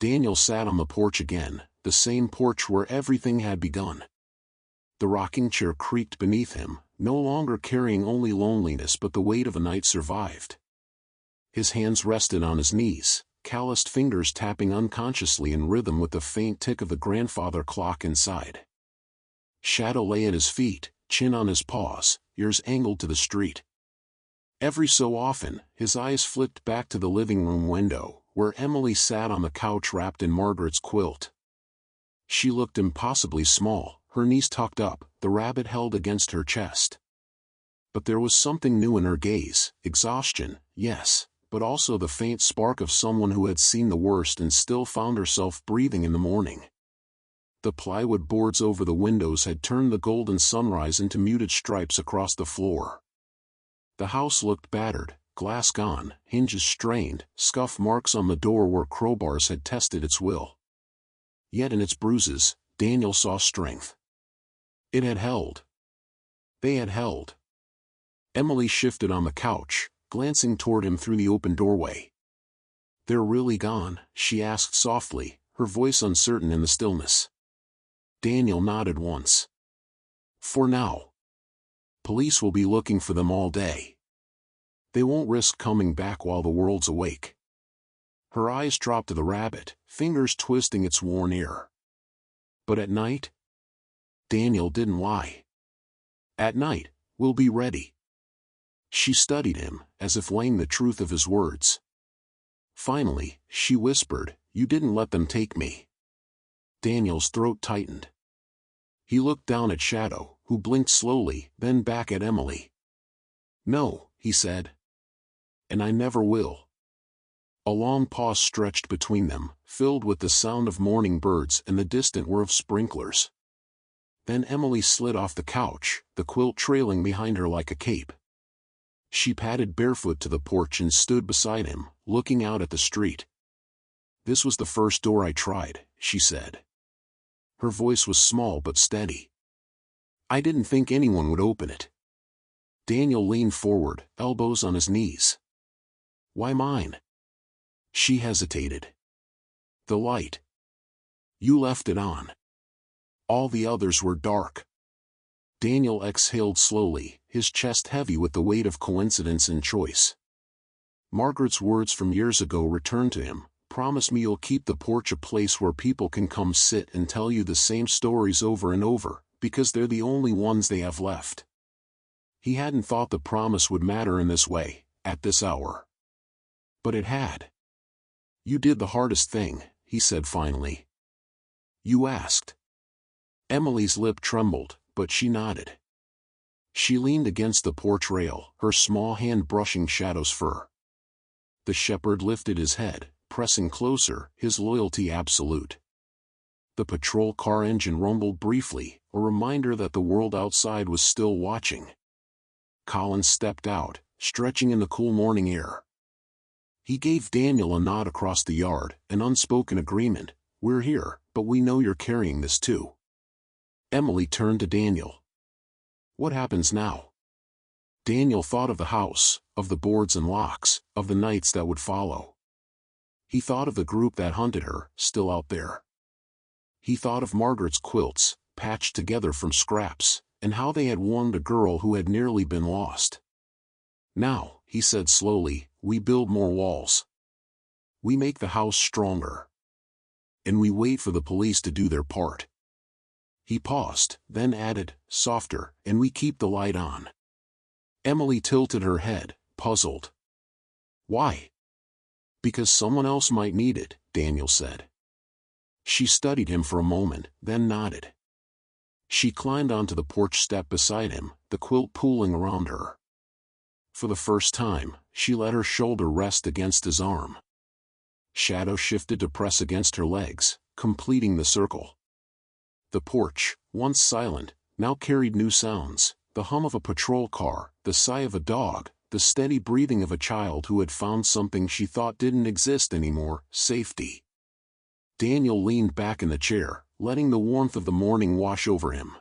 Daniel sat on the porch again, the same porch where everything had begun. The rocking chair creaked beneath him, no longer carrying only loneliness but the weight of a night survived. His hands rested on his knees, calloused fingers tapping unconsciously in rhythm with the faint tick of the grandfather clock inside. Shadow lay at his feet, chin on his paws, ears angled to the street. Every so often, his eyes flipped back to the living room window, where Emily sat on the couch wrapped in Margaret's quilt. She looked impossibly small, her knees tucked up, the rabbit held against her chest. But there was something new in her gaze, exhaustion, yes, but also the faint spark of someone who had seen the worst and still found herself breathing in the morning. The plywood boards over the windows had turned the golden sunrise into muted stripes across the floor. The house looked battered, glass gone, hinges strained, scuff marks on the door where crowbars had tested its will. Yet in its bruises, Daniel saw strength. It had held. They had held. Emily shifted on the couch, glancing toward him through the open doorway. "They're really gone?" she asked softly, her voice uncertain in the stillness. Daniel nodded once. "For now. Police will be looking for them all day. They won't risk coming back while the world's awake." Her eyes dropped to the rabbit, fingers twisting its worn ear. "But at night?" Daniel didn't lie. "At night, we'll be ready." She studied him, as if weighing the truth of his words. Finally, she whispered, "You didn't let them take me." Daniel's throat tightened. He looked down at Shadow, who blinked slowly, then back at Emily. "No," he said. "And I never will." A long pause stretched between them, filled with the sound of morning birds and the distant whir of sprinklers. Then Emily slid off the couch, the quilt trailing behind her like a cape. She padded barefoot to the porch and stood beside him, looking out at the street. "This was the first door I tried," she said. Her voice was small but steady. "I didn't think anyone would open it." Daniel leaned forward, elbows on his knees. "Why mine?" She hesitated. "The light. You left it on. All the others were dark." Daniel exhaled slowly, his chest heavy with the weight of coincidence and choice. Margaret's words from years ago returned to him, "Promise me you'll keep the porch a place where people can come sit and tell you the same stories over and over, because they're the only ones they have left." He hadn't thought the promise would matter in this way, at this hour. But it had. "You did the hardest thing," he said finally. "You asked." Emily's lip trembled, but she nodded. She leaned against the porch rail, her small hand brushing Shadow's fur. The shepherd lifted his head, pressing closer, his loyalty absolute. The patrol car engine rumbled briefly, a reminder that the world outside was still watching. Collins stepped out, stretching in the cool morning air. He gave Daniel a nod across the yard, an unspoken agreement, "We're here, but we know you're carrying this too." Emily turned to Daniel. "What happens now?" Daniel thought of the house, of the boards and locks, of the nights that would follow. He thought of the group that hunted her, still out there. He thought of Margaret's quilts, patched together from scraps, and how they had warned a girl who had nearly been lost. "Now," he said slowly, "we build more walls. We make the house stronger. And we wait for the police to do their part." He paused, then added, softer, "And we keep the light on." Emily tilted her head, puzzled. "Why?" "Because someone else might need it," Daniel said. She studied him for a moment, then nodded. She climbed onto the porch step beside him, the quilt pooling around her. For the first time, she let her shoulder rest against his arm. Shadow shifted to press against her legs, completing the circle. The porch, once silent, now carried new sounds, the hum of a patrol car, the sigh of a dog, the steady breathing of a child who had found something she thought didn't exist anymore, safety. Daniel leaned back in the chair, letting the warmth of the morning wash over him.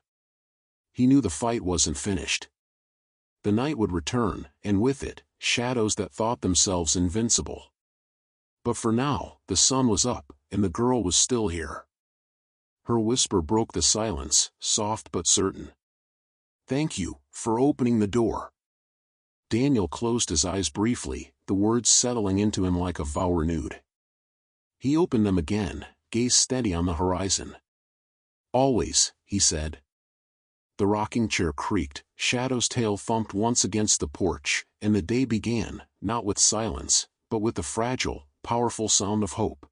He knew the fight wasn't finished. The night would return, and with it, shadows that thought themselves invincible. But for now, the sun was up, and the girl was still here. Her whisper broke the silence, soft but certain. "Thank you, for opening the door." Daniel closed his eyes briefly, the words settling into him like a vow renewed. He opened them again, gaze steady on the horizon. "Always," he said. The rocking chair creaked, Shadow's tail thumped once against the porch, and the day began, not with silence, but with the fragile, powerful sound of hope.